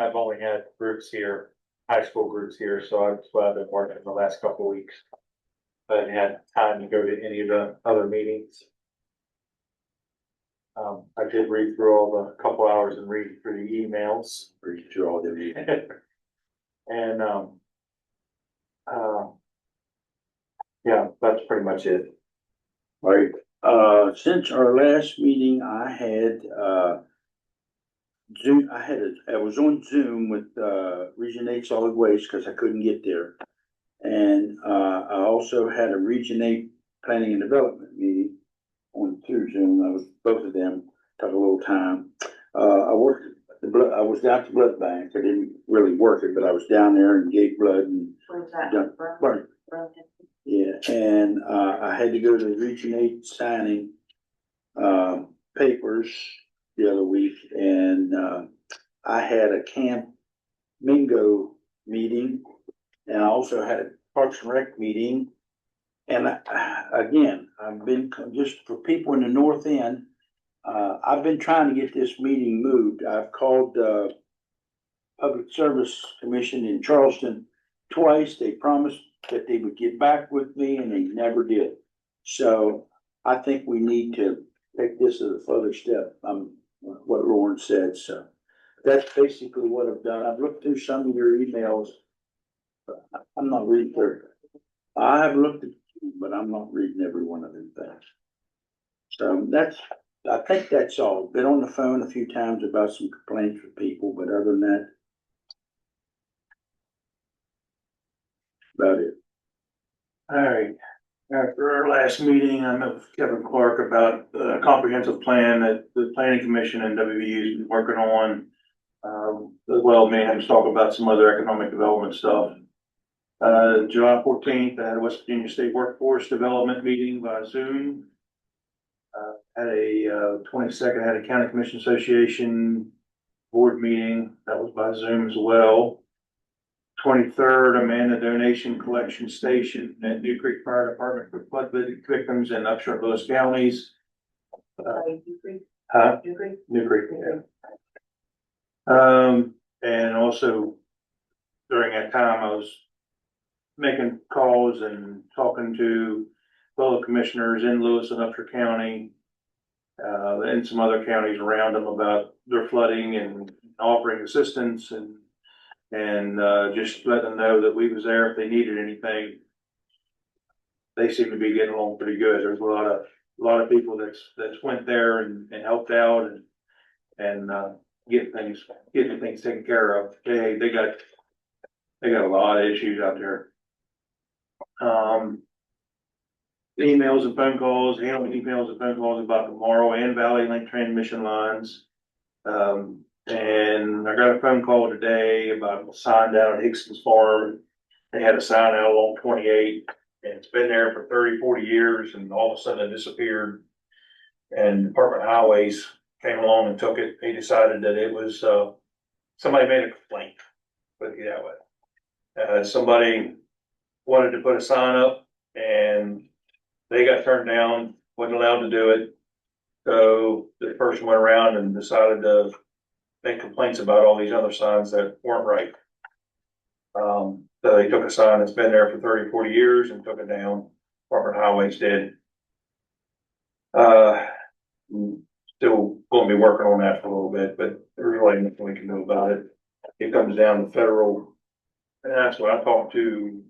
I've only had groups here, high school groups here, so I've been working the last couple of weeks. I haven't had time to go to any of the other meetings. I did read through all the couple hours and read through the emails. read through all the meetings. And, yeah, that's pretty much it. All right, since our last meeting, I had, Zoom, I was on Zoom with, Region 8 Solid Waste, cause I couldn't get there. And, I also had a Region 8 Planning and Development meeting on through Zoom. I was, both of them took a little time. I worked at the blood, I was down at the blood bank. I didn't really work it, but I was down there and gave blood and Where's that? done. Yeah, and, I had to go to the Region 8 signing, papers the other week, and, I had a Camp Mingo meeting, and I also had a Parks and Rec meeting. And again, I've been, just for people in the north end, I've been trying to get this meeting moved. I've called, Public Service Commission in Charleston twice. They promised that they would get back with me, and they never did. So I think we need to take this as a further step, what Lauren said, so. That's basically what I've done. I've looked through some of your emails. But I'm not reading through. I have looked at, but I'm not reading every one of them things. So I think that's all. Been on the phone a few times about some complaints with people, but other than that, about it. All right, after our last meeting, I met with Kevin Clark about the comprehensive plan that the planning commission and WVU has been working on. As well, may have to talk about some other economic development stuff. July 14th, I had a West Virginia State Workforce Development meeting by Zoom. Had a 22nd, had a County Commission Association board meeting, that was by Zoom as well. 23rd, Amanda Donation Collection Station at New Creek Fire Department for flood victims in upshur Lewis counties. New Creek, yeah. And also during that time, I was making calls and talking to fellow commissioners in Lewis and Upshur County, and some other counties around them about their flooding and offering assistance and just letting them know that we was there if they needed anything. They seem to be getting along pretty good. There's a lot of people that's went there and helped out and getting things taken care of. They got a lot of issues out there. Emails and phone calls, handling emails and phone calls about the Morrow and Valley Link transmission lines. And I got a phone call today about a sign down at Hickson's Farm. They had a sign out along 28, and it's been there for 30, 40 years, and all of a sudden it disappeared. And Department of Highways came along and took it. They decided that it was, somebody made a complaint, put it that way. Somebody wanted to put a sign up and they got turned down, wasn't allowed to do it. So the person went around and decided to make complaints about all these other signs that weren't right. So they took a sign that's been there for 30, 40 years and took it down. Department of Highways did. Still going to be working on that for a little bit, but there's really nothing we can do about it. It comes down to federal, and that's what I talked to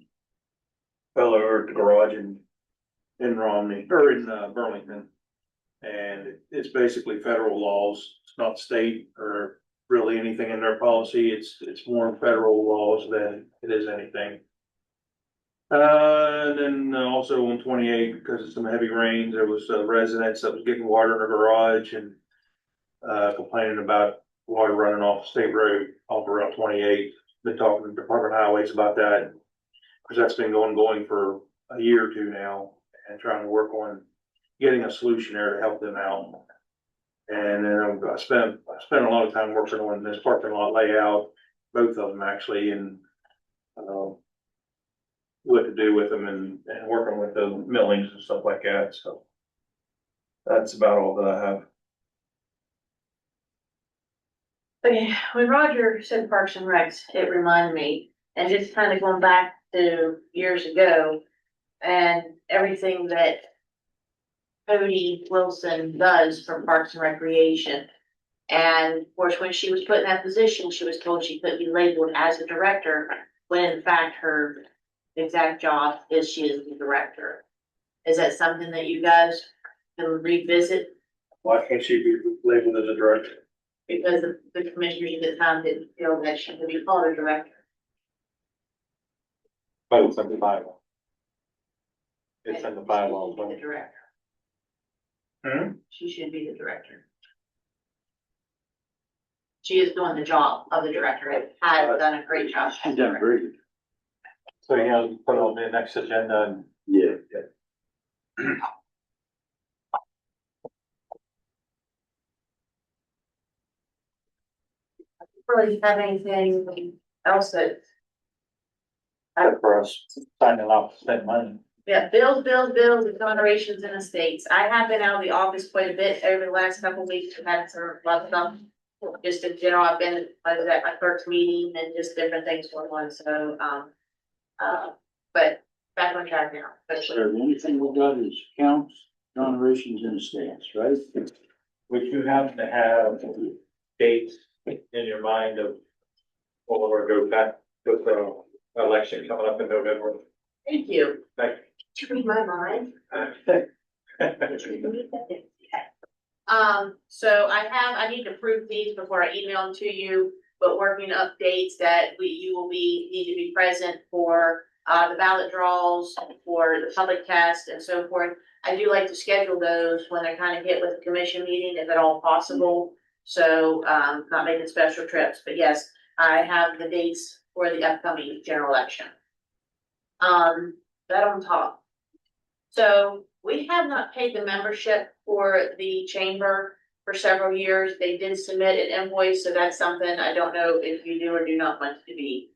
a fellow over at the garage in Romney, or in Burlington. And it's basically federal laws. It's not state or really anything in their policy. It's more federal laws than it is anything. And then also on 28, because of some heavy rains, there was residents that was getting water in their garage and complaining about water running off the state road off Route 28. Been talking to the Department of Highways about that, because that's been going for a year or two now, and trying to work on getting a solution there to help them out. And then I spent a lot of time working on this parking lot layout, both of them actually, and what to do with them and working with the millings and stuff like that. So that's about all that I have. Okay, when Roger said Parks and Recs, it reminded me, and just kind of going back to years ago and everything that Cody Wilson does for Parks and Recreation. And of course, when she was put in that position, she was told she couldn't be labeled as a director, when in fact her exact job is she is the director. Is that something that you guys can revisit? Why can't she be labeled as a director? Because the commissioners at the time didn't feel that she could be called a director. But it's in the bylaw. It's in the bylaw. The director. She should be the director. She is doing the job of the director, and has done a great job. She's done very good. So, you know, put it on the next agenda and Yeah. Really have anything else that, for us signing off, to spend money. yeah, bills, exonerations and estates. I have been out of the office quite a bit over the last couple of weeks. I've had some lot of stuff. Just in general, I was at my clerk's meeting and just different things going on, so, but back on track now. But So the only thing we've got is counts, exonerations and estates, right? Would you happen to have dates in your mind of, all we're go back with the election coming up in November? Thank you. Like, To read my mind. So I need to prove these before I email them to you, but working updates that you will need to be present for, the ballot draws, for the public test and so forth. I do like to schedule those when they're kind of hit with the commission meeting, if at all possible. So, not making special trips, but yes, I have the dates for the upcoming general election. That on top. So we have not paid the membership for the chamber for several years. They did submit an invoice, so that's something I don't know if you do or do not want to be.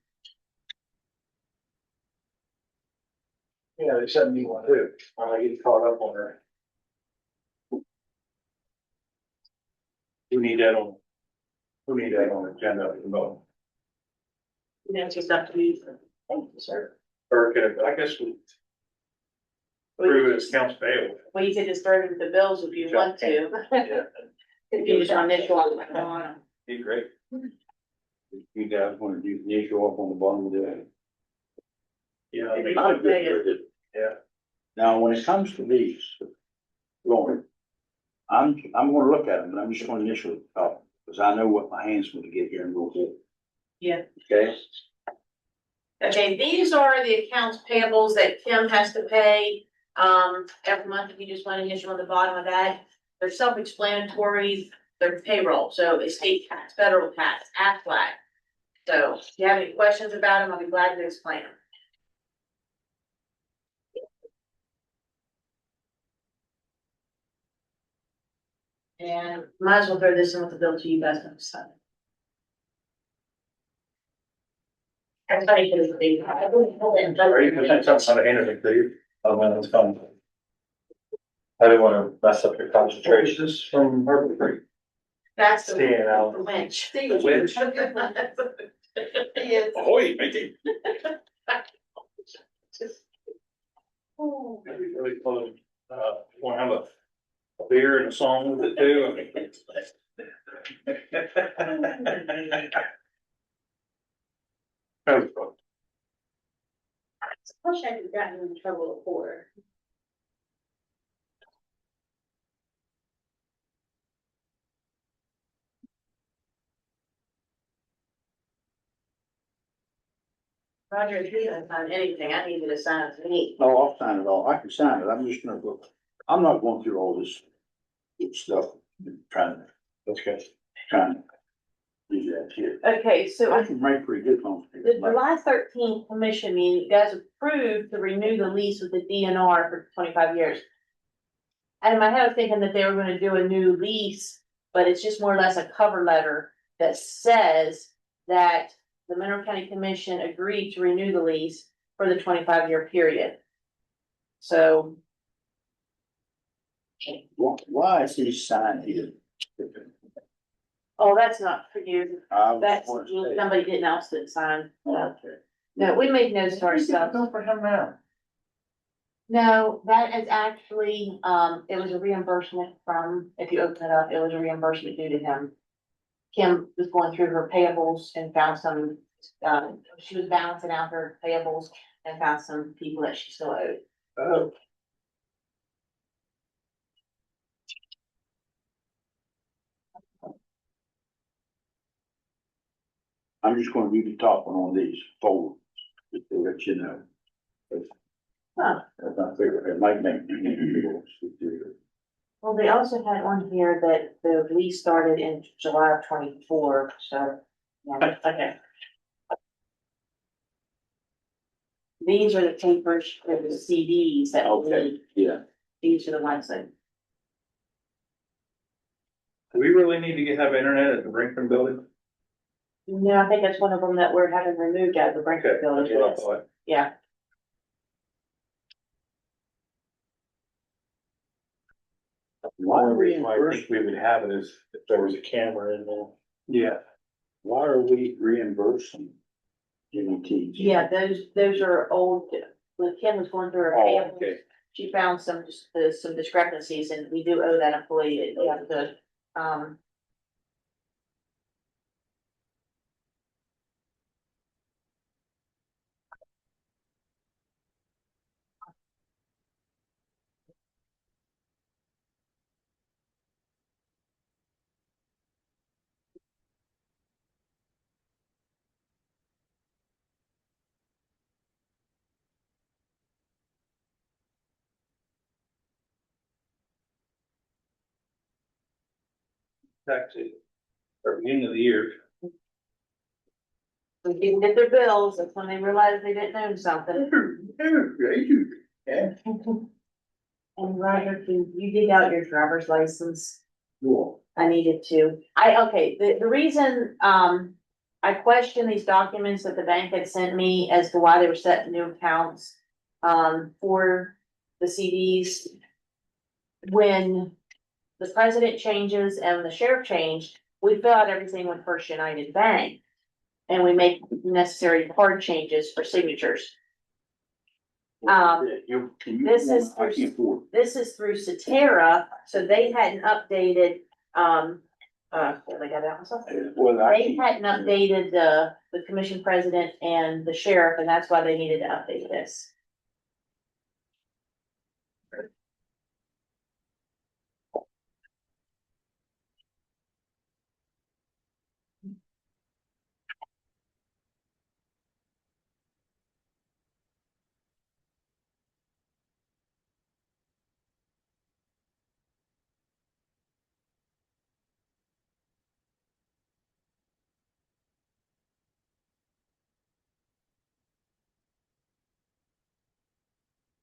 Yeah, they said me one too. I get caught up on her. Who need that on the agenda at the moment? That's just up to you. Thank you, sir. Or could, I guess we prove it as accounts payable. Well, you could just start with the bills if you want to. Yeah, If you just initial on them. be great. You guys wanna do the initial up on the bottom of the. Yeah, I mean, Not good, very good. yeah. Now, when it comes to these, Lauren, I'm gonna look at them, but I'm just gonna initially talk, because I know what my hand's gonna get here in a little bit. Yeah. Okay? Okay, these are the accounts payables that Kim has to pay, every month, if you just want to initial on the bottom of that. They're self-explanatory, they're payroll, so estate tax, federal tax, Aflac. So if you have any questions about them, I'll be glad to explain them. And might as well throw this in with the bill to you guys on the side. That's funny, because it's a big. Or you can send something on the internet to you, when it's fun. I didn't wanna mess up your concentration. This is from Harbor Creek. That's the Staying out. the winch. The winch. Yes. Ahoy, matey. Oh. That'd be really fun. Wanna have a beer and a song with it too? That was fun. I wish I could have gotten in trouble before. Roger, if you don't sign anything, I need you to sign it to me. No, I'll sign it all. I can sign it. I'm just gonna look. I'm not going through all this stuff, That's good. trying to do that here. Okay, so I can write pretty good on the July 13th commission meeting, you guys approved to renew the lease with the DNR for 25 years. And in my head, I was thinking that they were gonna do a new lease, but it's just more or less a cover letter that says that the Mineral County Commission agreed to renew the lease for the 25-year period. So, Why is he signed here? oh, that's not for you. I was That's, going to say. somebody didn't else didn't sign. No, we make notes to ourselves. for him now. No, that is actually, it was a reimbursement from, if you open it up, it was a reimbursement due to him. Kim was going through her payables and found some, she was balancing out her payables and found some people that she still owed. Oh. I'm just gonna do the top one on these folders, just to let you know. Huh. I figure it might make. Well, they also had on here that the lease started in July of 24, so, yeah, okay. These are the papers for the CDs that we need. Yeah. These are the ones that, Do we really need to have internet at the Brinkman building? no, I think that's one of them that we're having removed out of the Brinkman building. That's what I thought. Yeah, Why are we I think we would have it is if there was a camera in there. Yeah. Why are we reimbursing Jimmy T? yeah, those are old, when Kim was going through her Oh, payables, okay. she found some discrepancies, and we do owe that employee, we have to, Taxi, or beginning of the year. we didn't get their bills, that's when they realized they didn't own something. Yeah. And Roger, can you dig out your driver's license? Cool. I needed to. Okay, the reason, I questioned these documents that the bank had sent me as to why they were setting new accounts, for the CDs. When the president changes and the sheriff changed, we fill out everything with First United Bank. And we make necessary card changes for signatures. This is through- This is through Cetera, so they hadn't updated, they got that myself. Well, They hadn't updated the commission president and the sheriff, and that's why they needed to update this.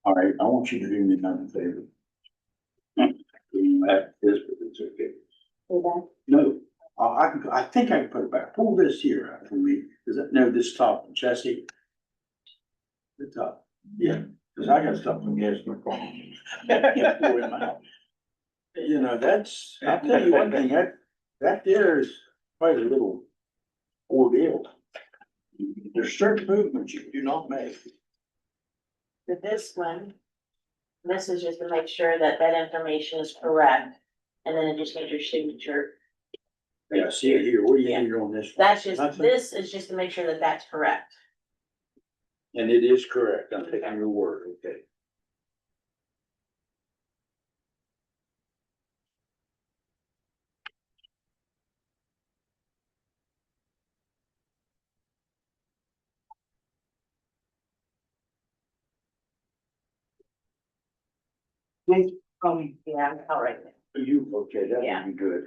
All right, I want you to do me another favor. Back this, but it's okay. No, I think I can put it back. Pull this here out for me. Is that, no, this top, Jesse? The top, yeah, cause I got stuff from gas in my car. Can't pour him out. You know, that's, I'll tell you one thing, that there is quite a little ordeal. There's certain movements you do not make. For this one, this is just to make sure that that information is correct, and then it just needs your signature. Yeah, see it here, what do you think on this? one? That's just, Nothing? this is just to make sure that that's correct. And it is correct, I'm taking your word, okay? Yeah, all right. You, okay, that Yeah. would be good.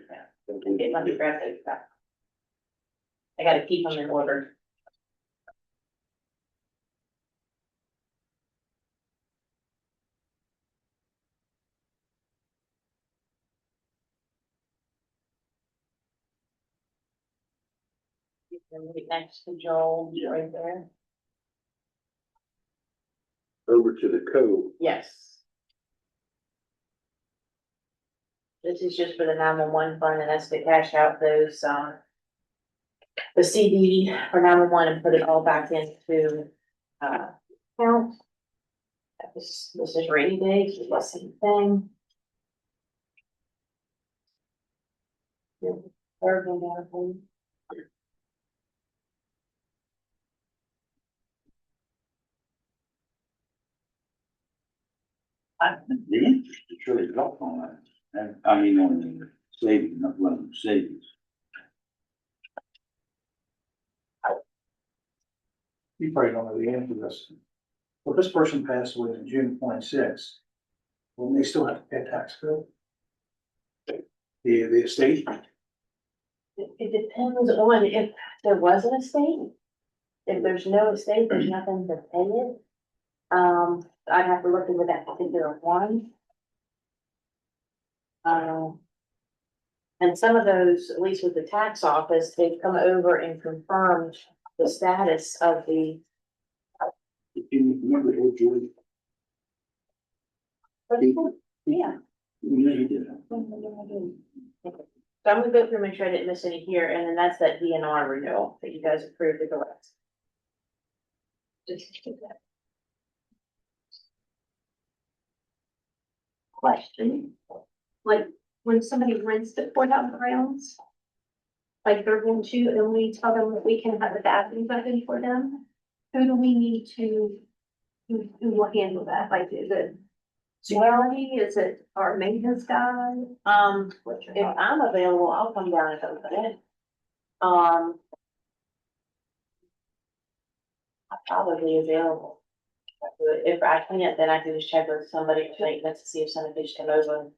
Okay, let me grab those back. I gotta keep them in order. Right next to Joel, Yeah. right there. Over to the code. Yes. This is just for the 911 fund, and that's to cash out those, the CD for 911 and put it all back into, account. This is rainy day, so it's the same thing. Third one down, please. The interest is really dropped on that, and I mean, on the savings, not one of the savings. You probably don't know the answer to this. Well, this person passed away in June 26th. Will they still have to pay a tax bill? the estate? It depends on if there was an estate. If there's no estate, there's nothing to pay it. I'd have to look into that particular one. And some of those, at least with the tax office, they've come over and confirmed the status of the. If you remember, old George. Yeah. You did. So I'm gonna go through and make sure I didn't miss any here, and then that's that DNR renewal that you guys approved at the last. Question, like, when somebody rents the courthouse grounds, like they're going to, and we tell them that we can have the bathrooms open for them, who do we need to, who will handle that? Like, is it security, is it our maintenance guy? What's your If thought? I'm available, I'll come down and open it. I'm probably available. If I can't, then I can just check with somebody to maintenance to see if somebody just come over and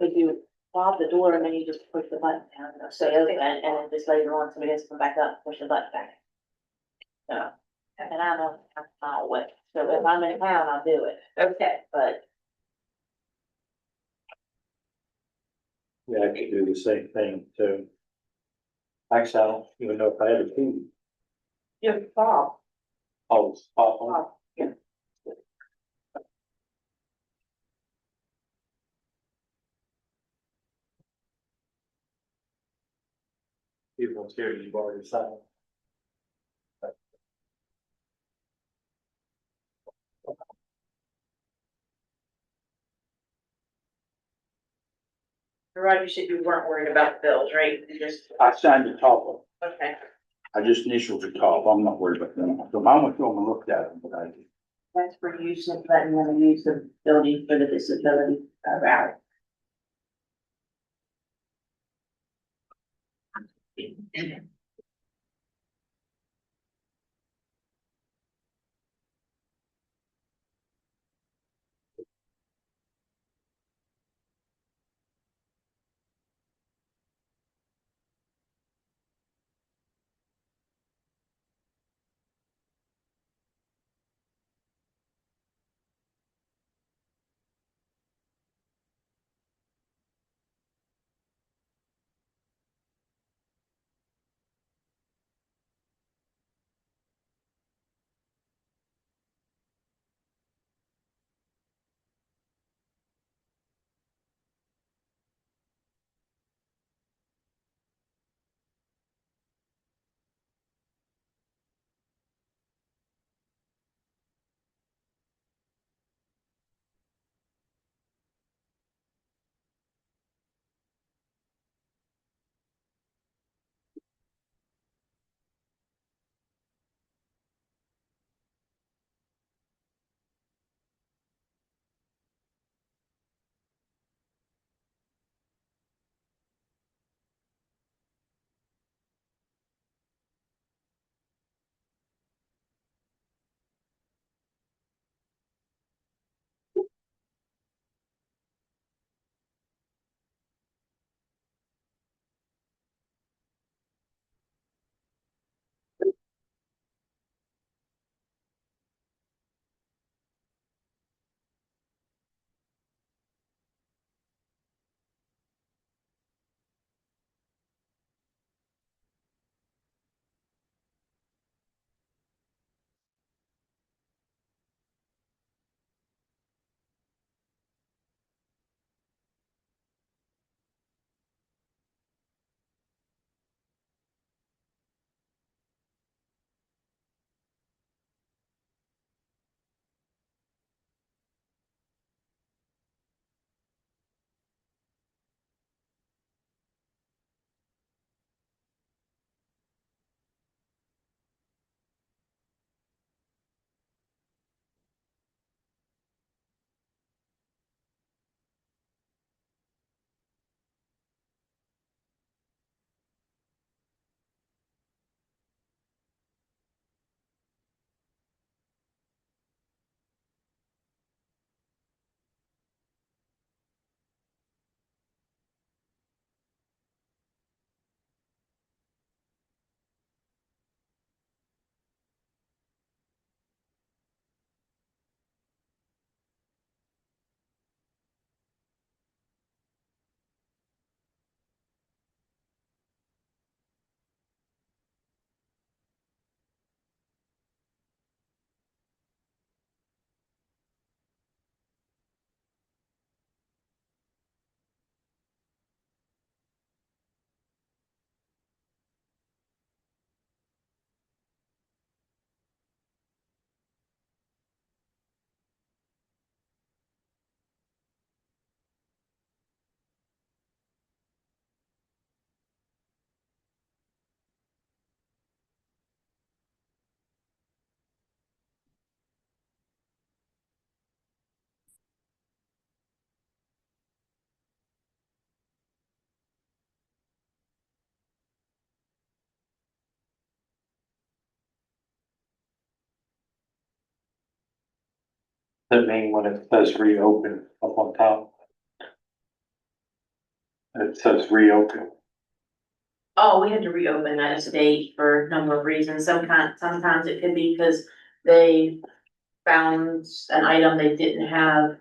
if you fob the door and then you just push the button down, it'll stay open, and then just later on, somebody has to come back up, push the button back. So, and I'm a mile away, so if I'm in town, I'll do it. Okay. But Yeah, I could do the same thing too. Actually, I don't even know if I had a key. you fob, I'll just pop on. fob, yeah. People scared you've already signed. Roger, you said you weren't worried about the bills, right? You just, I signed the top of, okay. I just initialed the top, I'm not worried about them. So I went through them and looked at them, but I. That's for use of, letting them use the building for the disability rally. the main one, it says reopen up on top. It says reopen. Oh, we had to reopen that estate for a number of reasons. Sometimes it could be because they found an item they didn't have,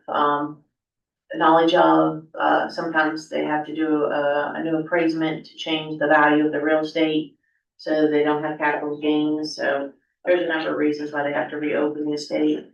knowledge of. Sometimes they have to do a new appraisement to change the value of the real estate. So they don't have capital gains, so there's a number of reasons why they have to reopen the estate.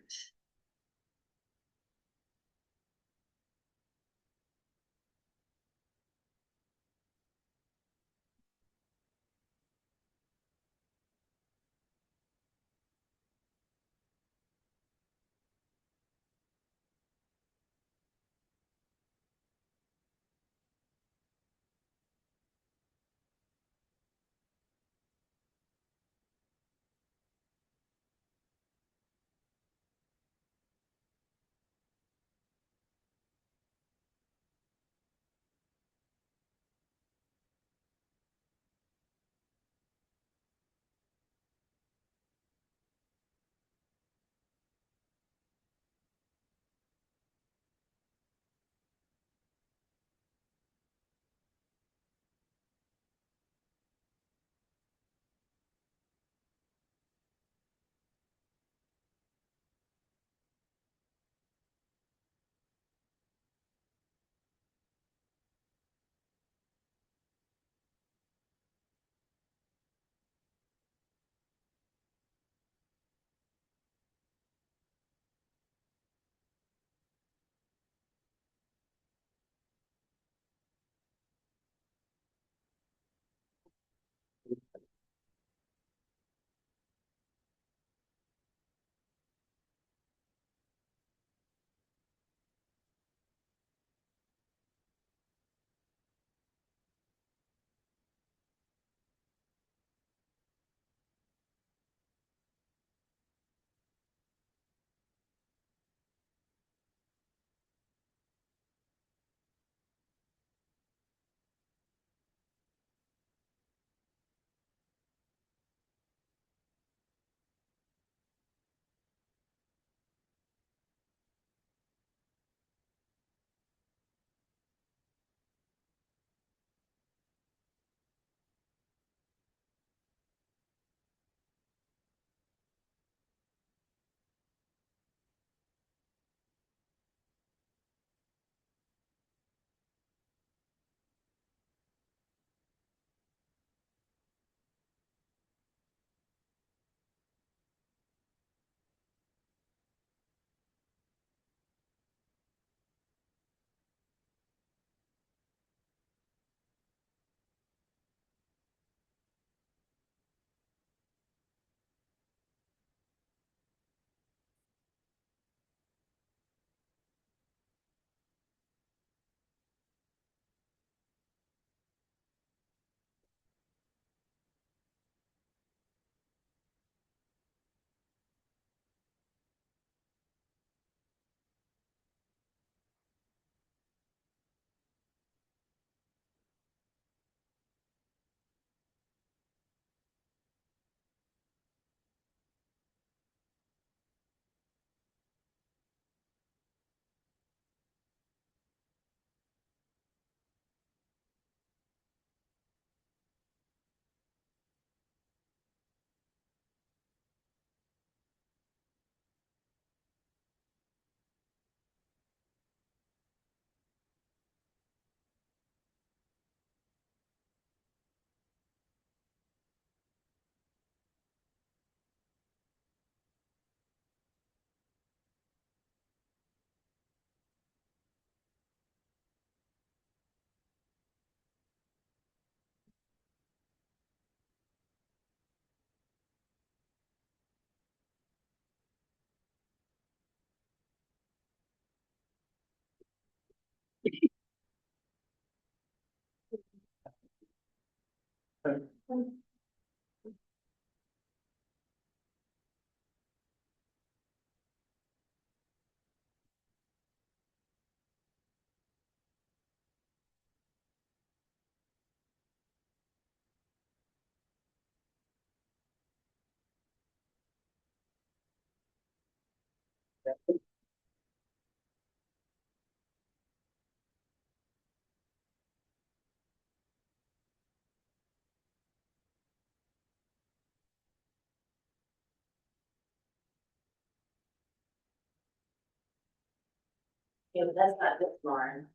Yeah, but that's not this Lauren.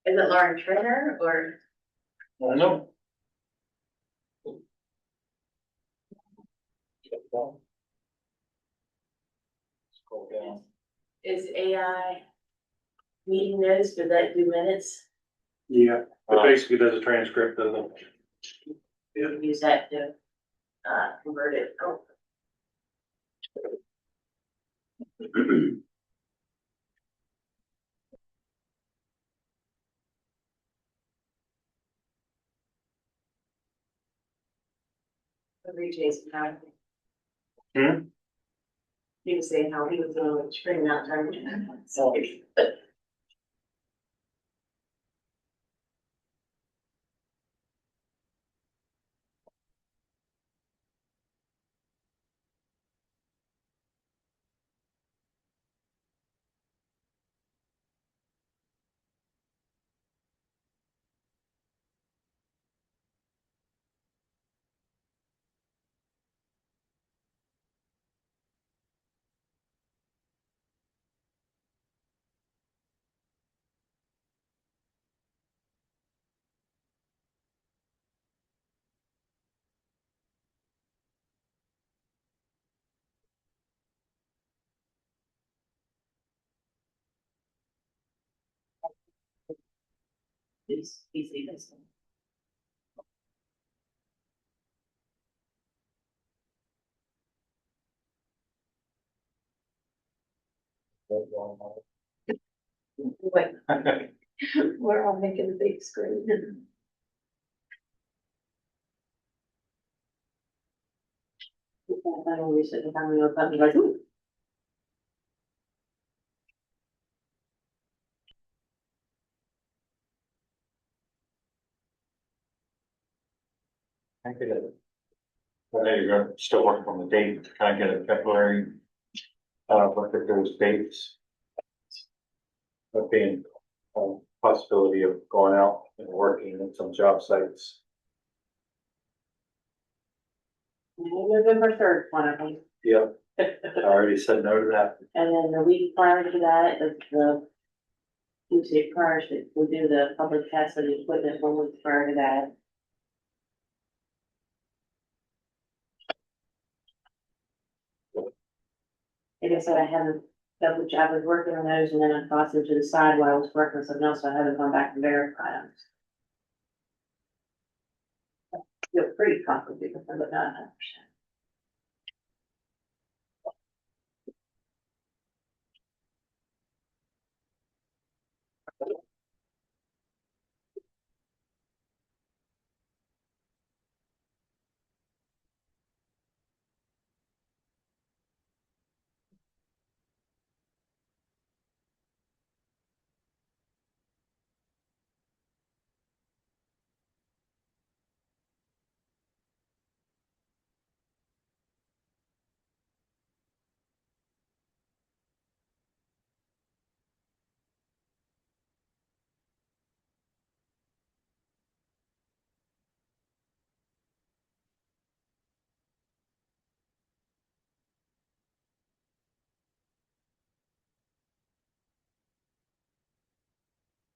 Is it Lauren Turner or? I know. Scroll down. Is AI meeting notes, does that do minutes? Yeah, it basically does a transcript of them. Use that to, convert it. Oh. Every Jason, how. Hmm? He was saying how he was doing screen out time. So. He's even. Wait, We're all making a big screen. I always sit down and look up and like, ooh. I could, there you go, still working on the date, to kind of get a February, look at those dates. But being a possibility of going out and working in some job sites. November third, one of them. Yep, I already said no to that. And then the week prior to that, the Tuesday prior, we do the public test of the equipment 1 week prior to that. Like I said, I haven't, which I was working on those and then I tossed them to the side while I was working on something else, so I haven't gone back and verified them. Feel pretty complicated with them, but not 100%.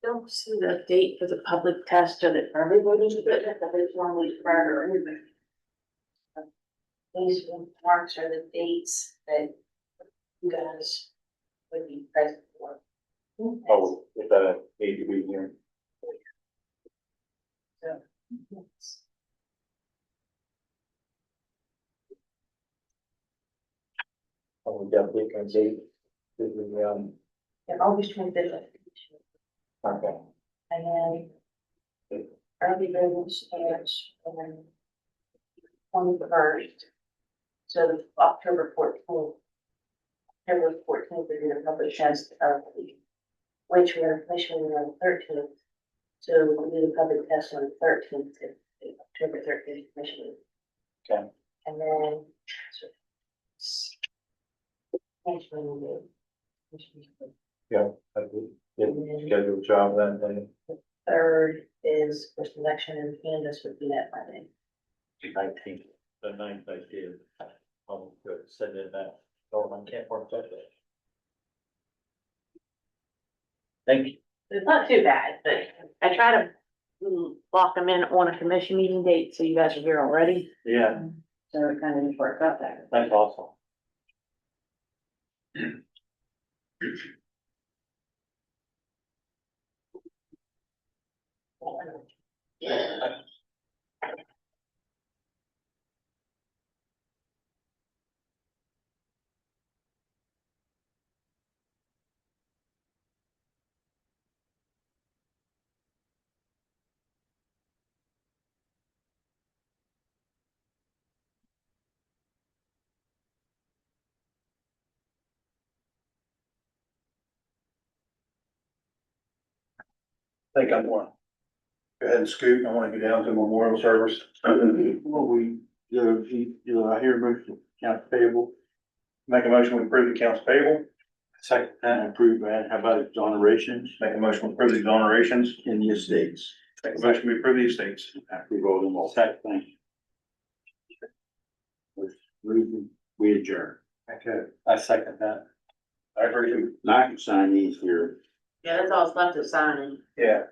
Don't see the date for the public test or the everybody's equipment, but there's 1 week prior to everybody. These marks are the dates that you guys would be present for. Oh, if that need to be here. So. Oh, we got the date. And August 25th. Okay. And then early voting starts on 21st. So October 14th. October 14th, we're gonna publish test of the wastewater commission on the 13th. So we'll do the public test on the 13th, October 13th commission. Okay. And then. Commission meeting. Yeah, I would, schedule a job that day. Third is for selection and canvas would be that Monday. 19th, the 9th I did. Good, send in that, oh, I can't work that day. Thank you. It's not too bad, but I try to lock them in on a commission meeting date, so you guys are here already, Yeah, so it kind of just worked out there. that's awesome. Think I'm going. Go ahead and scoot. I want to go down to memorial service. Well, we, I hear motion, accounts payable, Make a motion to approve the accounts payable. second, and approve that, how about exonerations Make a motion to approve the exonerations. in the estates? Make a motion to approve the estates. After we vote them all, second, thank you. With reason, we adjourn. Okay, I second that. I agree. Now I can sign these here. Yeah, that's all that's left is signing. Yeah.